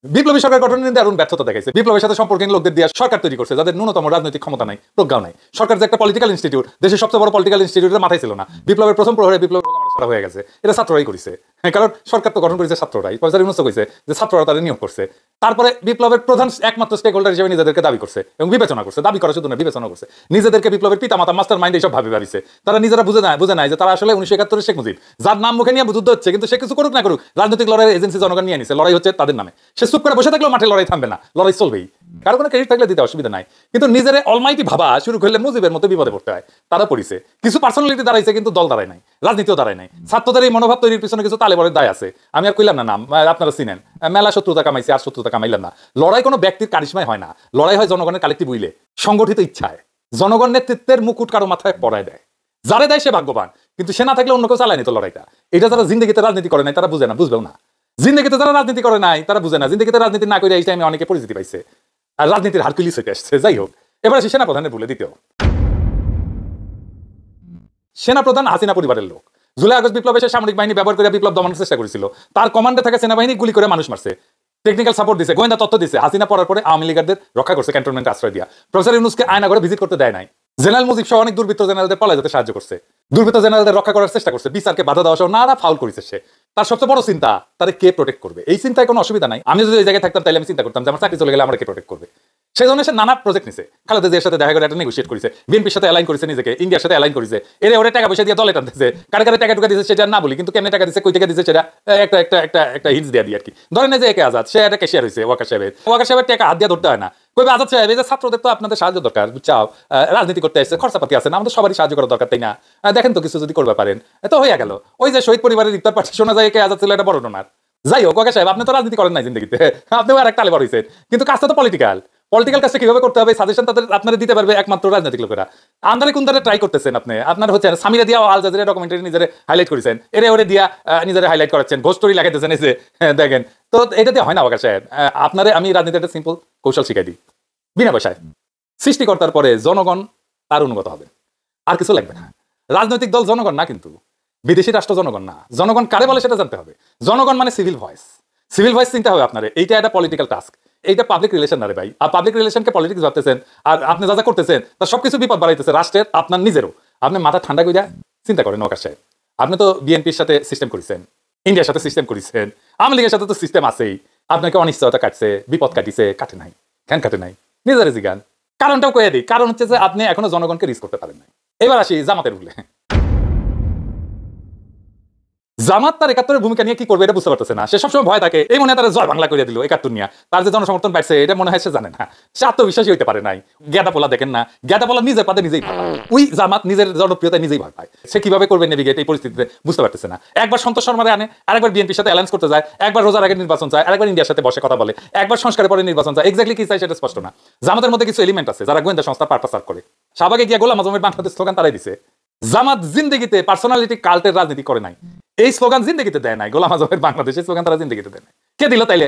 বিপ্লবী সরকার গঠনের দারুণ ব্যর্থতা দেখাইছে। বিপ্লবের সাথে সম্পর্কহীন লোকদের দিয়ে সরকার তৈরি করছে যাদের ন্যূনতম রাজনৈতিক ক্ষমতা নাই, প্রজ্ঞাও নাই। সরকার যে একটা পলিটিক্যাল ইনস্টিটিউট, দেশের সবচেয়ে বড় পলিটিক্যাল ইনস্টিটিউটের মাথায় ছিল না। বিপ্লবের প্রথম প্রহরে বিপ্লব হয়ে গেছে, এটা ছাত্ররাই করেছে। কারণ সরকার তো গঠন করেছে ছাত্ররাই, প্রফেসর ইউনূস কইছে যে ছাত্ররা তাদের নিয়োগ করছে। তারপরে বিপ্লবের প্রধান একমাত্র স্টেক হোল্ডার হিসেবে নিজেদেরকে দাবি করছে এবং বিবেচনা করছে, দাবি করা শুধু না বিবেচনা করছে। নিজেদেরকে বিপ্লবের পিতা মাতা মাস্টার মাইন্ড এইসব ভাবিছে। তারা নিজেরা বুঝে নাই যে তারা আসলে 1971 শেখ মুজিব, যার নাম মুখে নিয়ে যুদ্ধ হচ্ছে, কিন্তু সে কিছু করুক না করুক রাজনৈতিক লড়াইয়ের এজেন্সি জনগণ নিয়ে নিছে, লড়াই হচ্ছে তাদের নামে। সে চুপ করে বসে থাকলেও মাঠে লড়াই থামবে না, লড়াই চলবেই। কারো কোনো ক্রেডিট থাকলে দিতে অসুবিধা নাই, কিন্তু নিজের অলমাইটি ভাবা শুরু করলে মুজিবের মতো বিপদে পড়তে হয়। তারা পড়িছে, কিছু পার্সোনালিটি দাঁড়াইছে কিন্তু দল দাঁড়ায় নাই, রাজনীতিও দাঁড়ায় নাই। ছাত্রদের এই মনোভাব তৈরির পিছনে কিছু তালেবরের দায় আছে। আমি আর কইলাম না নাম, আপনারা চিনেন। মেলা শত্রুতা কামাইছে, আর শত্রুতা কামাইলাম না। লড়াই কোনো ব্যক্তির কারিশমায় হয় না, লড়াই হয় জনগণের কালেক্টিভ উইলে, সংগঠিত ইচ্ছায়। জনগণ নেতৃত্বের মুকুট কারো মাথায় পড়ায় দেয়, যারে দেয় সে ভাগ্যবান, কিন্তু সে না থাকলে অন্য কেউ চালায় নিত লড়াইটা। এটা যারা জিন্দগিতে রাজনীতি করে নাই তারা বুঝে না, বুঝবেও না। জিন্দগিতে যারা রাজনীতি করে নাই তারা বুঝে না, জিন্দগিতে রাজনীতি না করে এই টাইমে অনেকে পরিচিতি পাইছে আর রাজনীতির হারকুলিস হয়ে আসছে। যাই হোক, এবার আসি সেনাপ্রধানের ভুলে। দ্বিতীয়, সেনাপ্রধান হাসিনা পরিবারের লোক। জুলাই আগস্ট বিপ্লবে সে সামরিক বাহিনী ব্যবহার করে বিপ্লব দমনের চেষ্টা করেছিল। তার কমান্ডে থাকা সেনাবাহিনী গুলি করে মানুষ মারছে, টেকনিক্যাল সাপোর্ট দিছে, গোয়েন্দা তথ্য দিছে। হাসিনা পড়ার পরে আওয়ামী লীগারদের রক্ষা করছে, ক্যান্টনমেন্টে আশ্রয় দিয়া। প্রফেসর ইউনূসকে আয়না করে ভিজিট করতে দেয় নাই। জেনারেল মুজিব সহ অনেক দুর্বৃত্ত জেনারেলদের পলায় যেতে সাহায্য করছে, দুর্বৃত্ত জেনারেলদের রক্ষা করার চেষ্টা করছে, বিচারকে বাধা দেওয়া সহ নানা ফাউল করেছে সে। তার সবচেয়ে বড় চিন্তা, তারে কে প্রোটেক্ট করবে। এই চিন্তায় কোনো অসুবিধা নাই। আমি যদি এই জায়গায় থাকতাম তাহলে আমি চিন্তা করতাম যে আমার চাকরি চলে গেলে আমার কে প্রোটেক্ট করবে। সেই জন্য সে নানা প্রজেক্ট নিছে, খালেদা জিয়ার সাথে দেখা করে একটা নেগোশিয়েট করেছে, বিএনপির সাথে অ্যালাইন করেছে, নিজেকে ইন্ডিয়ার সাথে অ্যালাইন করেছে। এর ওরে টাকা পয়সা দিয়ে দলে টানতেছে, কারে কারে টাকা টুকা দিচ্ছে সেটা না বলি, কিন্তু কেমনে টাকা দিচ্ছে, কই টাকা দিচ্ছে সেটা একটা একটা একটা একটা হিন্টস দিয়ে দিই আর কি। ধরেন যে একে আজাদ, সে একটা ক্যাশিয়ার হয়েছে ওয়াকার সাহেবের টাকা হাত দিয়ে ধরতে হয় না। কইবে আজাদ সাহেব, এই যে ছাত্রদের তো আপনাদের সাহায্য দরকার, বুঝছাও, রাজনীতি করতে আসছে, খরচাপাতি আছে না, আমাদের সবারই সাহায্য করা দরকার, তাই না? দেখেন তো কিছু যদি করতে পারেন তো হয়ে গেল। ওই যে শহীদ পরিবারের ইফতার পার্টি শোনা যায় একে আজাদ ছিল একটা বড় ডোনার। যাই হোক, ওয়াকার সাহেব আপনি তো রাজনীতি করেন নাই জিন্দগিতে, আপনিও আর একটা আলেবার হয়েছেন, কিন্তু কাজটা তো পলিটিক্যাল কাজটা কিভাবে করতে হবে সাজেশন তাদের আপনারা দিতে পারবে একমাত্র রাজনৈতিক লোকেরা। আন্দারে কোনদারে ট্রাই করতেছেন আপনি, আপনার হচ্ছে সামিরা দিয়া আল জাজিরা ডকুমেন্টারি নিজের হাইলাইট করেছেন, এরে ওরে দিয়া নিজের হাইলাইট করাচ্ছেন, ঘোষ স্টোরি লাগাইতেছেন, এই যে দেখেন তো এটা দিয়ে হয় না ওয়াকার সাহেব। আপনারে আমি রাজনীতির একটা সিম্পল কৌশল শিখাই দিই, বিনা পয়সায়। সৃষ্টিকর্তার পরে জনগণ তার অনুগত হবে, আর কিছু লাগবে না। রাজনৈতিক দল জনগণ না, কিন্তু বিদেশি রাষ্ট্র জনগণ না। জনগণ কারে বলে সেটা জানতে হবে। জনগণ মানে সিভিল ভয়েস, সিভিল ভয়েস চিন্তা হবে আপনার। এইটা একটা পলিটিক্যাল টাস্ক, এইটা পাবলিক রিলেশন না রে ভাই। আর পাবলিক রিলেশনকে পলিটিক্স ভাবতেছেন, আর আপনি যা যা করতেছেন তার সবকিছু বিপদ বাড়াইতেছে রাষ্ট্রের, আপনার নিজেরও। আপনি মাথা ঠান্ডা করে চিন্তা করেন ওয়াকার সাহেব। আপনি তো বিএনপির সাথে সিস্টেম করেছেন, ইন্ডিয়ার সাথে সিস্টেম করেছেন, আওয়ামী লীগের সাথে তো সিস্টেম আছেই। আপনাকে অনিশ্চয়তা কাটছে, বিপদ কাটিছে, কাটে নাই, কেন কাটে নাই নিজের জিগান। কারণটাও কয়ে দিই, কারণ হচ্ছে যে আপনি এখনো জনগণকে রিচ করতে পারেন নাই। এবার আসি জামাতের ভুলে। জামাত তার 71-এর ভূমিকা নিয়ে কি করবে এটা বুঝতে পারতেছে না। সে সবসময় ভয় থাকে, এই মনে হয় তারা জয় বাংলা করে দিল 71 নিয়ে। তার যে জনসমর্থন পাইছে এটা মনে হয় সে জানে না, সে আত্মবিশ্বাসী হইতে পারে নাই। গেদা পোলা দেখেন না, গেদা পোলা নিজের পাতে নিজেই ভয় পায়। ওই জামাত নিজের জনপ্রিয়তায় নিজেই ভয় পায়। সে কিভাবে করবে নেভিগেট এই পরিস্থিতিতে বুঝতে পারতেছে না। একবার সন্তোষ শর্মারে আনে, আরেকবার বিএনপির সাথে অ্যালায়েন্স করতে যায়, একবার রোজার আগে নির্বাচন চায়, আরেকবার ইন্ডিয়ার সাথে বসে কথা বলে, একবার সংস্কারের পরে নির্বাচন চায়। এক্স্যাক্টলি কি চাই সেটা স্পষ্ট না। জামাতের মধ্যে কিছু এলিমেন্ট আছে যারা গোয়েন্দা সংস্থার পারপাস সার্ভ করে। শাহবাগে গিয়া গোলাম আজমের বাংলাদেশ স্লোগান তারাই দিছে। জামাত জিন্দেগিতে পার্সোনালিটি কাল্টের রাজনীতি করে নাই, এই স্লোগান জিন্দেগিতে দেয় নাই। গোলাম আজমের বাংলাদেশের স্লোগান তারা জিন্দেগিতে দেয় নাই। কে দিল তাইলে?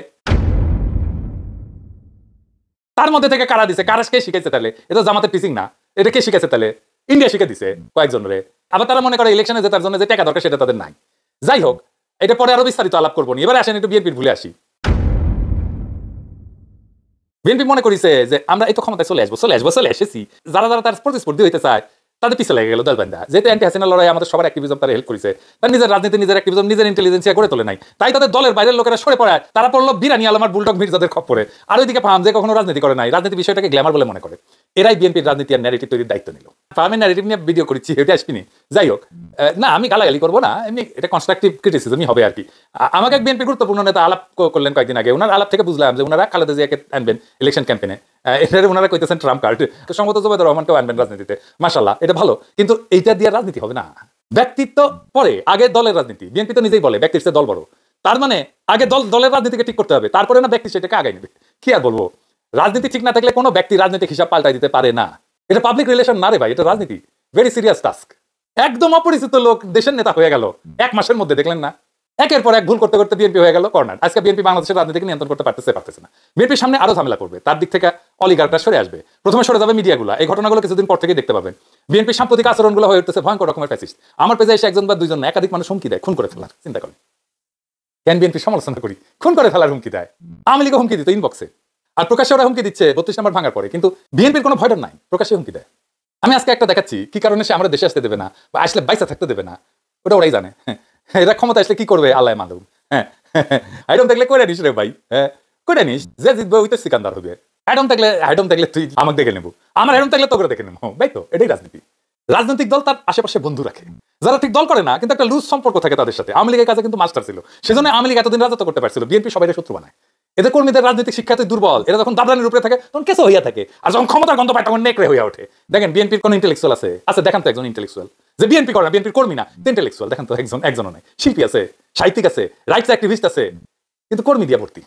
তার মধ্যে থেকে কারা দিছে, কারা কে শিখাইছে তাহলে? এটা জামাতের টিচিং না, এটা কে শিখাইছে তাহলে? ইন্ডিয়া শিখে দিছে কয়েকজন রে। আবার তারা মনে করে ইলেকশনে জেতার জন্য যে টাকা দরকার সেটা তাদের নাই। যাই হোক, এটা পরে আরো বিস্তারিত আলাপ করবো। এবারে আসেন একটু বিএনপির ভুলে আসি। বিএনপি মনে করিছে যে আমরা এই তো ক্ষমতায় চলে এসেছি, যারা যারা তার প্রতিস্পর্ধী হইতে চায় তাদের পিছিয়ে লেগে গেল দলবান্ধা, যেহেতু অ্যান্টি হাসিনা লড়াই আমাদের সবার অ্যাক্টিভিজম তারা হেল্প করেছে, তার নিজের রাজনীতি নিজের অ্যাক্টিভিজম নিজের ইন্টেলিজেন্সিয়া করে তোলে নাই, তাই তাদের দলের বাইরের লোকেরা সরে পড়ায়, তারা পড়লো বিরানি আলমার বুলডগ মির্জাদের খপ্পরে। আর ওইদিকে ফাহাম যে কখনো রাজনীতি করে নাই, রাজনীতি বিষয়টাকে গ্ল্যামার বলে মনে করে, এরাই বিএনপির রাজনীতি আর ন্যারেটিভ তৈরির দায়িত্ব নিল। ফাহামের ন্যারেটিভ নিয়ে ভিডিও করেছি, এটা আসবিনি। যাই হোক, না আমি গালাগালি করবো না, এমনি এটা কনস্ট্রাকটিভ ক্রিটিসিজমই হবে আর কি। আমাকে এক বিএনপি গুরুত্বপূর্ণ নেতা আলাপ করলেন কয়েকদিন আগে, ওনার আলাপ থেকে বুঝলাম যে ওনারা খালেদা জিয়াকে আনবেন ইলেকশন ক্যাম্পেইনে, এটা ওনারা কইতেছেন ট্রাম্প কার্ড, সম্ভবত জুবাইদুর রহমানকেও আনবেন রাজনীতিতে, মাশাআল্লাহ এটা ভালো, কিন্তু এইটা দিয়ে রাজনীতি হবে না। ব্যক্তিত্ব পরে, আগে দলের রাজনীতি। বিএনপি তো নিজেই বলে ব্যক্তির চেয়ে দল বড়, তার মানে আগে দলের রাজনীতিকে ঠিক করতে হবে, তারপরে না ব্যক্তি সেটাকে আগায় নেবে। কি আর বলবো, রাজনীতি ঠিক না থাকলে কোনো ব্যক্তি রাজনৈতিক হিসাব পাল্টাই দিতে পারে না। এটা পাবলিক রিলেশন না রে ভাই, এটা রাজনীতি, ভেরি সিরিয়াস টাস্ক। একদম অপরিচিত লোক দেশের নেতা হয়ে গেল 1 মাসের মধ্যে, দেখলেন না? একের পর এক ভুল করতে করতে বিএনপি হয়ে গেল কর্নার। আজকে বিএনপি বাংলাদেশের রাজনীতিকে নিয়ন্ত্রণ করতে পারতেছে না। বিএনপির সামনে আরো ঝামেলা করবে, তার দিক থেকে অলিগার্করা সরে আসবে, প্রথমে সরে যাবে মিডিয়াগুলো। এই ঘটনাগুলো কিছুদিন পর থেকেই দেখতে পাবেন। বিএনপির সাম্প্রতিক আচরণগুলো হয়ে উঠতেছে ভয়ঙ্কর রকমের ফ্যাসিস্ট। আমার পেজে এসে একজন বা দুইজন একাধিক মানুষ হুমকি দেয় খুন করে ফেলার, চিন্তা করেন। কেন বিএনপি সমালোচনা করি, খুন করে ফেলার হুমকি দেয়। আওয়ামী লীগও হুমকি দিত ইনবক্সে, আর প্রকাশ্যে ওরা হুমকি দিচ্ছে 32 নম্বর ভাঙার পরে, কিন্তু বিএনপির কোনো ভয়ডর নাই, প্রকাশ্যে হুমকি দেয়। আমি আজকে একটা দেখাচ্ছি কি কারণে সে আমরা দেশে আসতে দেবে না, বা আসলে বাইসা থাকতে দেবে না, ওটা ওরাই জানে। এরা ক্ষমতা আসলে কি করবে আল্লাহ মালুম। আইডম থাকলে করে নিস রে ভাই, করে নিস, যে জিতবে ওই তো সিকান্দার হবে। আইডম থাকলে তুই আমাকে দেখে নেবো, আমার আইডম থাকলে তো করে দেখে নেবো, ভাই তো এটাই রাজনীতি। রাজনৈতিক দল তার আশেপাশে বন্ধু রাখে, যারা ঠিক দল করে না কিন্তু একটা লুজ সম্পর্ক থাকে তাদের সাথে। আওয়ামী লীগের কাছে কিন্তু মাস্টার ছিল, সেজন্য আওয়ামী লীগ এতদিন রাজত্ব করতে পারছিল। বিএনপি সবাই শত্রু বানায়, এদের কর্মীদের রাজনৈতিক শিক্ষাতে দুর্বল, এরা যখন দাবরানির উপরে থাকে তখন কেসে হইয়া থাকে, আর যখন ক্ষমতার গন্ধ পায় তখন নেকড়ে হইয়া ওঠে। দেখেন বিএনপির কোন ইন্টেলেকচুয়াল আছে? দেখান তো একজন ইন্টেলেকচুয়াল যে বিএনপি করে না, বিএনপির কর্মী না, ইন্টেলেকচুয়াল দেখান তো একজনও নাই। শিল্পী আছে, সাহিত্যিক আছে, রাইটস অ্যাক্টিভিস্ট আছে, কিন্তু কর্মী দিয়া ভর্তি।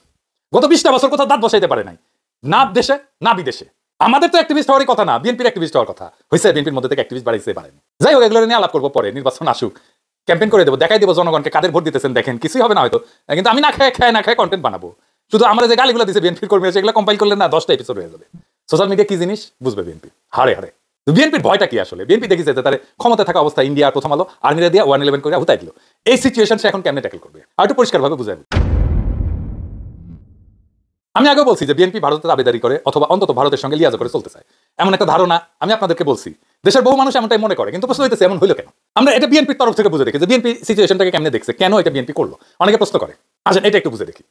গত 20টা বছর কোথাও দাঁত বসাইতে পারে নাই, না দেশে না বিদেশে। আমাদের তো অ্যাক্টিভিস্ট হওয়ারই কথা না, বিএনপির অ্যাক্টিভিস্ট হওয়ার কথা হয়েছে। বিএনপির মধ্যে থেকে অ্যাক্টিভিস্ট বাড়াইছে পারেনি। যাই হোক, এগুলো নিয়ে আলাপ করবো পরে, নির্বাচন আসুক, ক্যাম্পেইন করে দেবো, দেখাই দেবো জনগণকে কাদের ভোট দিতেছেন। দেখেন কিছুই হবে না হয়তো, কিন্তু আমি না খায় কন্টেন্ট বানাবো। শুধু আমরা যে গালিগুলো দিচ্ছে বিএনপির কর্মী আছে, এগুলো কম্পাইল করলে না 10টা এপিসোড হয়ে যাবে। সোশ্যাল মিডিয়া কি জিনিস বুঝবে বিএনপি, হারে হারে। বিএনপির ভয়টা কি আসলে? বিএনপি দেখি যেতে তার ক্ষমতা থাকা অবস্থা ইন্ডিয়া প্রথম আলো আর্মিরা দিয়ে 111 করে হুতাই দিল। এই সিচুয়েশন সে এখন কেমনে ট্যাকল করবে, আর একটু পরিষ্কারভাবে বুঝাই। আমি আগেও বলছি যে বিএনপি ভারতের দাবিদারি করে, অথবা অন্তত ভারতের সঙ্গে লিয়াজা করে চলতে চায়, এমন একটা ধারণা আমি আপনাদেরকে বলছি। দেশের বহু মানুষ এমনটাই মনে করে, কিন্তু প্রশ্ন হইতেছে এমন হইলো কেন? আমরা এটা বিএনপির তরফ থেকে বুঝে দেখি যে বিএনপি সিচুয়েশনটাকে কেমনে দেখছে, কেন এটা বিএনপি করলো, অনেকে প্রশ্ন করে। আসেন এটা একটু বুঝে দেখি।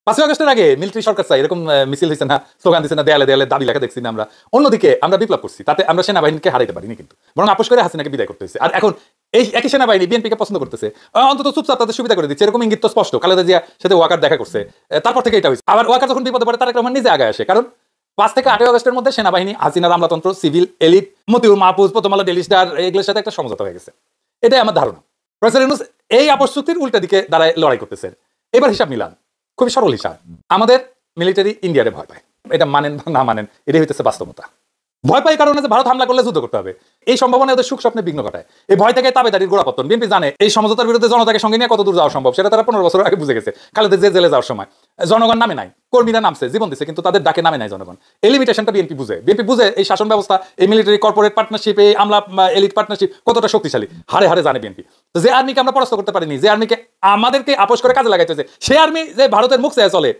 5ই আগস্টের আগে মিলিটারি সরকার চাই এরকম মিছিল হয়েছে না, স্লোগান দিচ্ছে না, দেয়ালে দেয়ালে দাবি লেখা দেখছি না আমরা। অন্যদিকে আমরা বিপ্লব করছি, তাতে আমরা সেনাবাহিনীকে হারাইতে পারিনি, কিন্তু বরং আপোষ করে হাসিনাকে বিদায় করতে হয়েছে। আর এখন এই একই সেনাবাহিনী বিএনপিকে পছন্দ করতেছে, অন্তত চুপচাপ তাদের সুবিধা করে দিচ্ছে, এরকম ইঙ্গিত তো স্পষ্ট। খালেদা জিয়া সাথে ওয়াকার দেখা করছে, তারপর থেকে এটা হয়েছে। আবার ওয়াকার যখন বিপদে পড়ে তারেক রহমান নিজে আগে আসে, কারণ 5 থেকে 8 আগস্টের মধ্যে সেনাবাহিনী, হাসিনার আমলাতন্ত্র, সিভিল এলিট, মতিউর মাহফুজ, প্রথম আলো, ডেইলি স্টার, এগুলোর সাথে একটা সমঝোতা হয়ে গেছে। এটাই আমার ধারণা। প্রফেসর ইউনূস এই আপোষ চুক্তির উল্টা দিকে দাঁড়ায় লড়াই করতেছেন। এবার হিসাব মিলান, খুবই সরল হিসাব। আমাদের মিলিটারি ইন্ডিয়ারে ভয় পায়, এটা মানেন বা না মানেন, এটাই হইতেছে বাস্তবতা। ভয় পাই কারণে যে ভারত হামলা করলে যুদ্ধ করতে হবে, এই সম্ভাবনা ওদের সুখ স্বপ্নে বিঘ্ন ঘটায়। এই ভয় থেকে তাবেদারির গোড়াপত্তন। বিএনপি জানে এই সমঝোতার বিরুদ্ধে জনতাকে সঙ্গে নিয়ে কত দূর যাওয়া সম্ভব, সেটা তারা 15 বছর আগে বুঝে গেছে। খালেদা জিয়া জেলে যাওয়ার সময় জনগণ নামে নাই, কর্মীরা নামছে, জীবন দিচ্ছে, কিন্তু তাদের ডাকে নামে নাই জনগণ। এই লিমিটেশনটা বিএনপি বুঝে এই শাসন ব্যবস্থা, এই মিলিটারি কর্পোরেট পার্টনারশিপ, এই আমলা এলিট পার্টনারশিপ কতটা শক্তিশালী হারে হারে জানে বিএনপি। তো যে আর্মিকে আমরা পরাস্ত করতে পারিনি, যে আর্মিকে আমাদেরকে আপোষ করে কাজে লাগাইতেছে, সেই আর্মি যে ভারতের মুখ চেয়ে চলে,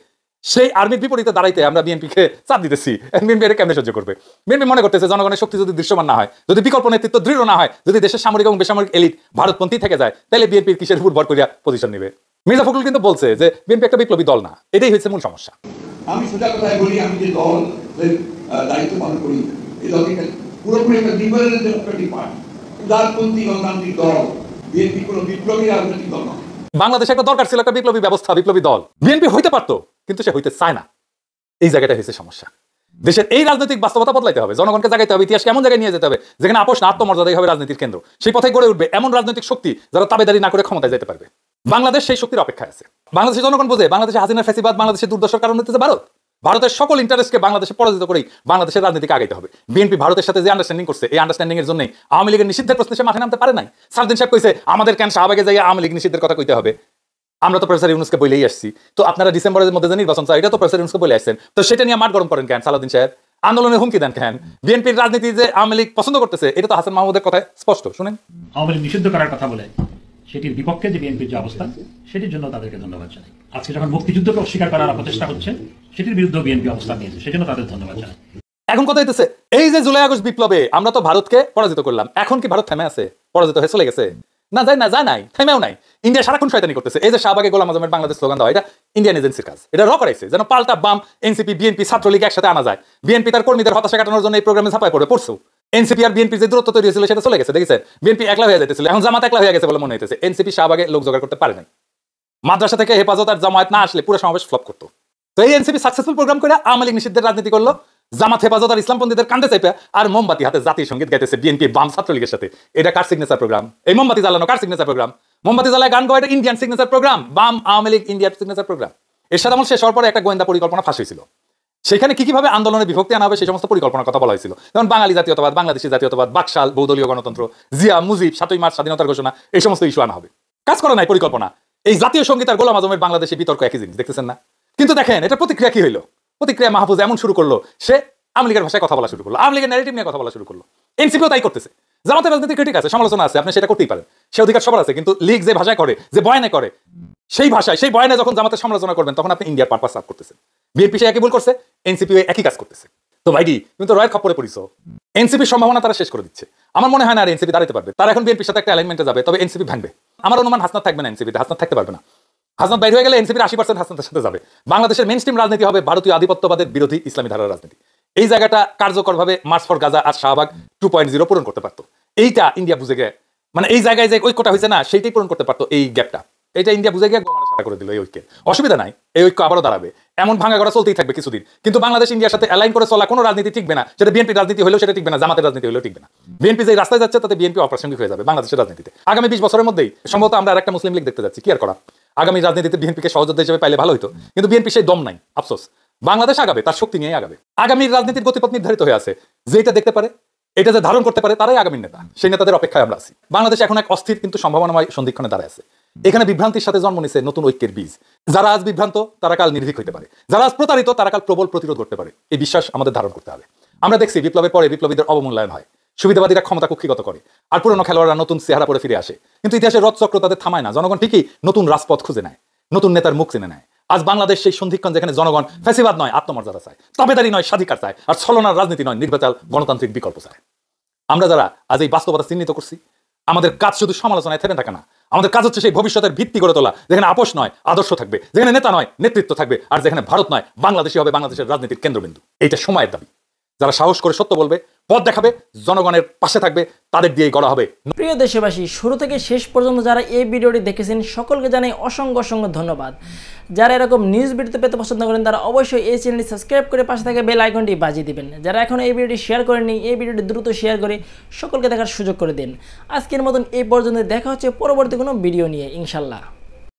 সেই আর্মির বিপরীতে দাঁড়াইতে আমরা বিএনপিকে চাপ দিতেছি। বিএনপি এটা কেমনে সহ্য করবে? বিএনপি মনে করতেছে জনগণের শক্তি যদি দৃশ্যমান না হয়, যদি বিকল্প নেতৃত্ব দৃঢ় না হয়, যদি দেশের সামরিক এবং বেসামরিক এলিট ভারতপন্থী থেকে যায়, তাহলে বিএনপির কিসের উপর ভর করিয়া পজিশন নেবে? মির্জা ফখরুল কিন্তু বলছে যে বিএনপি একটা বিপ্লবী দল না, এটাই হচ্ছে মূল সমস্যা। আমি সোজা কথায় বলি, আমি যে দল দায়িত্ব পালন করি, এই দলকে পুরোপুরি একটা লিবারেল ডেমোক্রেটিক পার্টি, উদারপন্থী গণতান্ত্রিক দল। বিএনপি কোনো বিপ্লবী রাজনৈতিক দল নয়। বাংলাদেশে একটা দরকার ছিল একটা বিপ্লবী ব্যবস্থা, বিপ্লবী দল। বিএনপি হইতে পারতো, কিন্তু সে হইতে চায় না। এই জায়গাটা হয়েছে সমস্যা। দেশের এই রাজনৈতিক বাস্তবতা বদলাইতে হবে, জনগণকে জাগাইতে হবে, ইতিহাসকে এমন জায়গায় নিয়ে যেতে হবে যেখানে আপোষ না, আত্মমর্যাদাই হবে রাজনীতির কেন্দ্র। সেই পথে গড়ে উঠবে এমন রাজনৈতিক শক্তি যারা তাবেদারি না করে ক্ষমতায় যেতে পারবে। বাংলাদেশ সেই শক্তির অপেক্ষায় আছে। বাংলাদেশের জনগণ বোঝে বাংলাদেশে হাসিনার ফ্যাসিবাদ, বাংলাদেশের দুর্দশার কারণ হচ্ছে ভারত। ভারতের সকল ইন্টারেস্টকে বাংলাদেশে পরাজিত করেই বাংলাদেশের রাজনীতিকে আগাইতে হবে। বিএনপি ভারতের সাথে যে আন্ডারস্ট্যান্ডিং করছে, এই আন্ডারস্ট্যান্ডিং এর জন্যই আওয়ামী লীগের নিষিদ্ধের প্রশ্নে সে মাঠে নামতে পারে নাই। সারদিন সাহেব কইছে আমাদের কেন শাহবাগে যাই আওয়ামী লীগ নিষিদ্ধের কথা কইতে হবে? আমরা তো প্রফেসর ইউনূসকে বলেই আসছি, তো আপনারা ডিসেম্বরের মধ্যে যে নির্বাচন চাই, এটা তো প্রফেসর ইউনূসকে বলে আসছেন, তো সেটা নিয়ে মাঠ গরম করেন কেন সালাউদ্দিন সাহেব? আন্দোলনের হুমকি দেন কেন? বিএনপির রাজনীতি যে আওয়ামী লীগ পছন্দ করতেছে, এটা তো হাসান মাহমুদের কথায় স্পষ্ট। শুনেন, আওয়ামী লীগ নিষিদ্ধ করার কথা বলে সেটির বিপক্ষে যে বিএনপির যে অবস্থান, সেটির জন্য তাদেরকে ধন্যবাদ জানাই। আজকে যখন মুক্তিযুদ্ধকে অস্বীকার করার প্রচেষ্টা হচ্ছে, সেটির বিরুদ্ধে বিএনপি অবস্থান নিয়েছে, সেজন্য তাদের ধন্যবাদ জানাই। এখন কথা হইতেছে এই যে জুলাই আগস্ট বিপ্লবে আমরা তো ভারতকে পরাজিত করলাম, এখন কি ভারত থেমে আছে, পরাজিত হয়ে চলে গেছে? না, যায় নাই, থেমেও নাই। ইন্ডিয়া সারাক্ষণ শয়তানি করতেছে। এই যে শাহবাগে গোলাম আজমের বাংলাদেশ স্লোগান দেওয়া, এটা ইন্ডিয়ান এজেন্সির কাজ। এটা র করাইছে যেন পাল্টা বাম, এনসিপি, বিএনপি, ছাত্রলীগ একসাথে আনা যায়। বিএনপি তার কর্মীদের হতাশা কাটানোর জন্য এই প্রোগ্রামে ঝাঁপায় পড়ছো। এনসিপি আর বিএনপির যে দূরত্ব তৈরি হয়েছিল সেটা চলে গেছে, দেখেছেন? বিএনপি একলা হয়ে যেতেছিল, এখন জামাত একলা হয়ে গেছে বলে মনে হইতেছে। এনসিপি শাহবাগে লোক জোগাড় করতে পারে নাই। মাদ্রাসা থেকে হেফাজত আর জামায়াত না আসলে পুরো সমাবেশ ফ্লপ করতো। তো এই এনসিপি সাকসেসফুল প্রোগ্রাম করে আওয়ামী লীগ নিষিদ্ধের রাজনীতি করলো, জামাত হেফাজত আর ইসলামপন্থীদের কান্দে চাইপে আর মোমবাতি হাতে জাতীয় সঙ্গীত গাইতেছে বিএনপি, বাম, ছাত্রলীগের সাথে। এটা কার সিগনেচার প্রোগ্রাম? এই মোমবাতি জ্বালানো কার সিগনেচার প্রোগ্রাম? মোমবাতি জ্বালায় গান গাওয়া এটা ইন্ডিয়ান সিগনেচার প্রোগ্রাম, বাম, আওয়ামী লীগ, ইন্ডিয়ার সিগনেচার প্রোগ্রাম। এরশাদ আমল শেষ হওয়ার পরে একটা গোয়েন্দা পরিকল্পনা ফাঁস হয়েছিল। সেখানে কি কিভাবে আন্দোলনের বিভক্তি আনা হবে সেই সমস্ত পরিকল্পনার কথা বলা হয়েছিল। যেমন বাঙালি জাতীয়তাবাদ, বাংলাদেশি জাতীয়তাবাদ, বাকশাল, বহুদলীয় গণতন্ত্র, জিয়া, মুজিব, 7ই মার্চ স্বাধীনতার ঘোষণা, এই সমস্ত ইস্যু আনা হবে। কাজ করা নাই পরিকল্পনা। এই জাতীয় সঙ্গীত আর গোলাম আজমের বাংলাদেশে বিতর্ক একই জিনিস, দেখতেছেন না? কিন্তু দেখেন এটা প্রতিক্রিয়া কি হইলো। প্রতিক্রিয়া মাহফুজ এমন শুরু করলো, সে আওয়ামী লীগের ভাষায় কথা বলা শুরু করলো, আওয়ামী লীগের ন্যারেটিভ নিয়ে কথা বলা শুরু করলো। এনসিপিও তাই করতেছে। জামাতের রাজনীতি ক্রিটিক আছে, সমালোচনা আছে, আপনি সেটা করতেই পারেন, সে অধিকার সবার আছে। কিন্তু লীগ যে ভাষায় করে, যে বয়ানে করে, সেই ভাষায়, সেই বয়ানে যখন জামাতের সমালোচনা করবেন তখন আপনি ইন্ডিয়ার পারপাস সার্ভ করতেছেন। বিএনপি সে একই ভুল করছে, এনসিপি একই কাজ করতেছে। তো ভাইডি তুমি তো রয়ের খপ্পরে পড়িছো। এনসিপির সম্ভাবনা তারা শেষ করে দিচ্ছে। আমার মনে হয় না আর এনসিপি দাঁড়াতে পারবে। তারা এখন বিএনপির সাথে একটা অ্যালাইনমেন্টে যাবে, তবে এনসিপি ভাঙবে। আমার অনুমান হাসনাত থাকবে না এনসিপিতে, হাসনাত থাকতে পারবে না। হাসনাত বাইরে হয়ে গেলে এনসিপির 80% হাসনাতের সাথে যাবে। বাংলাদেশের মেইনস্ট্রিম রাজনীতি হবে ভারতীয় আধিপত্যবাদের বিরোধী ইসলামী ধারার রাজনীতি। এই জায়গাটা কার্যকরভাবে মার্চ ফর গাজা আর শাহবাগ 2.0 পূরণ করতে পারতো। এইটা ইন্ডিয়া বুঝে গিয়ে, মানে এই জায়গায় যে ঐক্যটা হয়েছে না, সেইটাই পূরণ করতে পারতো এই গ্যাপটা। এইটা ইন্ডিয়া বুঝে গিয়ে গোমারা সারা করে দিল এই ঐক্যের। অসুবিধা নাই, এই ঐক্য আবারও দাঁড়াবে। এমন ভাঙা করা চলতেই থাকবে কিছুদিন। কিন্তু বাংলাদেশ ইন্ডিয়ার সাথে অ্যালাইন করে চলা কোনো রাজনীতি টিকবে না। সেটা বিএনপি রাজনীতি হলেও সেটা টিকবে না, জামাতের রাজনীতি হলেও টিকবে না। বিএনপি যে রাস্তায় যাচ্ছে তাতে বিএনপি অপ্রাসঙ্গিক হয়ে যাবে বাংলাদেশের রাজনীতিতে। আগামী 20 বছরের মধ্যেই সম্ভবত আমরা আর একটা মুসলিম লীগ দেখতে যাচ্ছি। কি আর করা, আগামী রাজনীতিতে বিএনপিকে সহযোদ্ধা হিসেবে পাইলে ভালো হতো, কিন্তু বিএনপি সেই দম নাই। আফসোস, বাংলাদেশ আগাবে, তার শক্তি নিয়েই আগাবে। আগামীর রাজনীতির গতিপথ নির্ধারিত হয়ে আছে। যেটা দেখতে পারে, এটা যে ধারণ করতে পারে, তারাই আগামীর নেতা। সেই নেতাদের অপেক্ষায় আমরা আছি। বাংলাদেশ এখন এক অস্থির কিন্তু সম্ভাবনাময় সন্ধিক্ষণে দাঁড়ায় আছে। এখানে বিভ্রান্তির সাথে জন্ম নিছে নতুন ঐক্যের বীজ। যারা আজ বিভ্রান্ত তারা কাল নির্ভীক হইতে পারে, যারা আজ প্রতারিত তারা কাল প্রবল প্রতিরোধ করতে পারে। এই বিশ্বাস আমাদের ধারণ করতে হবে। আমরা দেখছি বিপ্লবের পরে বিপ্লবীদের অবমূল্যায়ন হয়, সুবিধাবাদীরা ক্ষমতা কুক্ষিগত করে, আর পুরনো খেলোয়াড়রা নতুন চেহারা পরে ফিরে আসে। কিন্তু ইতিহাসের রথচক্র তাদের থামায় না। জনগণ ঠিকই নতুন রাজপথ খুঁজে নেয়, নতুন নেতার মুখ চিনে নেয়। আজ বাংলাদেশ সেই সন্ধিক্ষণ যেখানে জনগণ ফ্যাসিবাদ নয় আত্মমর্যাদা চায়, তাবেদারি নয় স্বাধিকার চায়, আর ছলনার রাজনীতি নয় নির্বাচন গণতান্ত্রিক বিকল্প চায়। আমরা যারা আজ এই বাস্তবতা চিহ্নিত করছি, আমাদের কাজ শুধু সমালোচনায় থেমে থাকে না। আমাদের কাজ হচ্ছে সেই ভবিষ্যতের ভিত্তি গড়ে তোলা, যেখানে আপোষ নয় আদর্শ থাকবে, যেখানে নেতা নয় নেতৃত্ব থাকবে, আর যেখানে ভারত নয় বাংলাদেশী হবে বাংলাদেশের রাজনীতির কেন্দ্রবিন্দু। এইটা সময়ের দাবি। যারা সাহস করে সত্য বলবে, পথ দেখাবে, জনগণের পাশে থাকবে, তাদের দিয়েই গড়া হবে। প্রিয় দেশবাসী, শুরু থেকে শেষ পর্যন্ত যারা এই ভিডিওটি দেখেছেন সকলকে জানাই অসংখ্য অসংখ্য ধন্যবাদ। যারা এরকম নিউজ ভিডিও পেতে পছন্দ করেন তারা অবশ্যই এই চ্যানেলটি সাবস্ক্রাইব করে পাশে থাকা বেল আইকনটি বাজিয়ে দিবেন। যারা এখন এই ভিডিওটি শেয়ার করেননি, এই ভিডিওটি দ্রুত শেয়ার করে সকলকে দেখার সুযোগ করে দিন। আজকের মতন এই পর্যন্ত, দেখা হচ্ছে পরবর্তী কোনো ভিডিও নিয়ে ইনশাল্লাহ।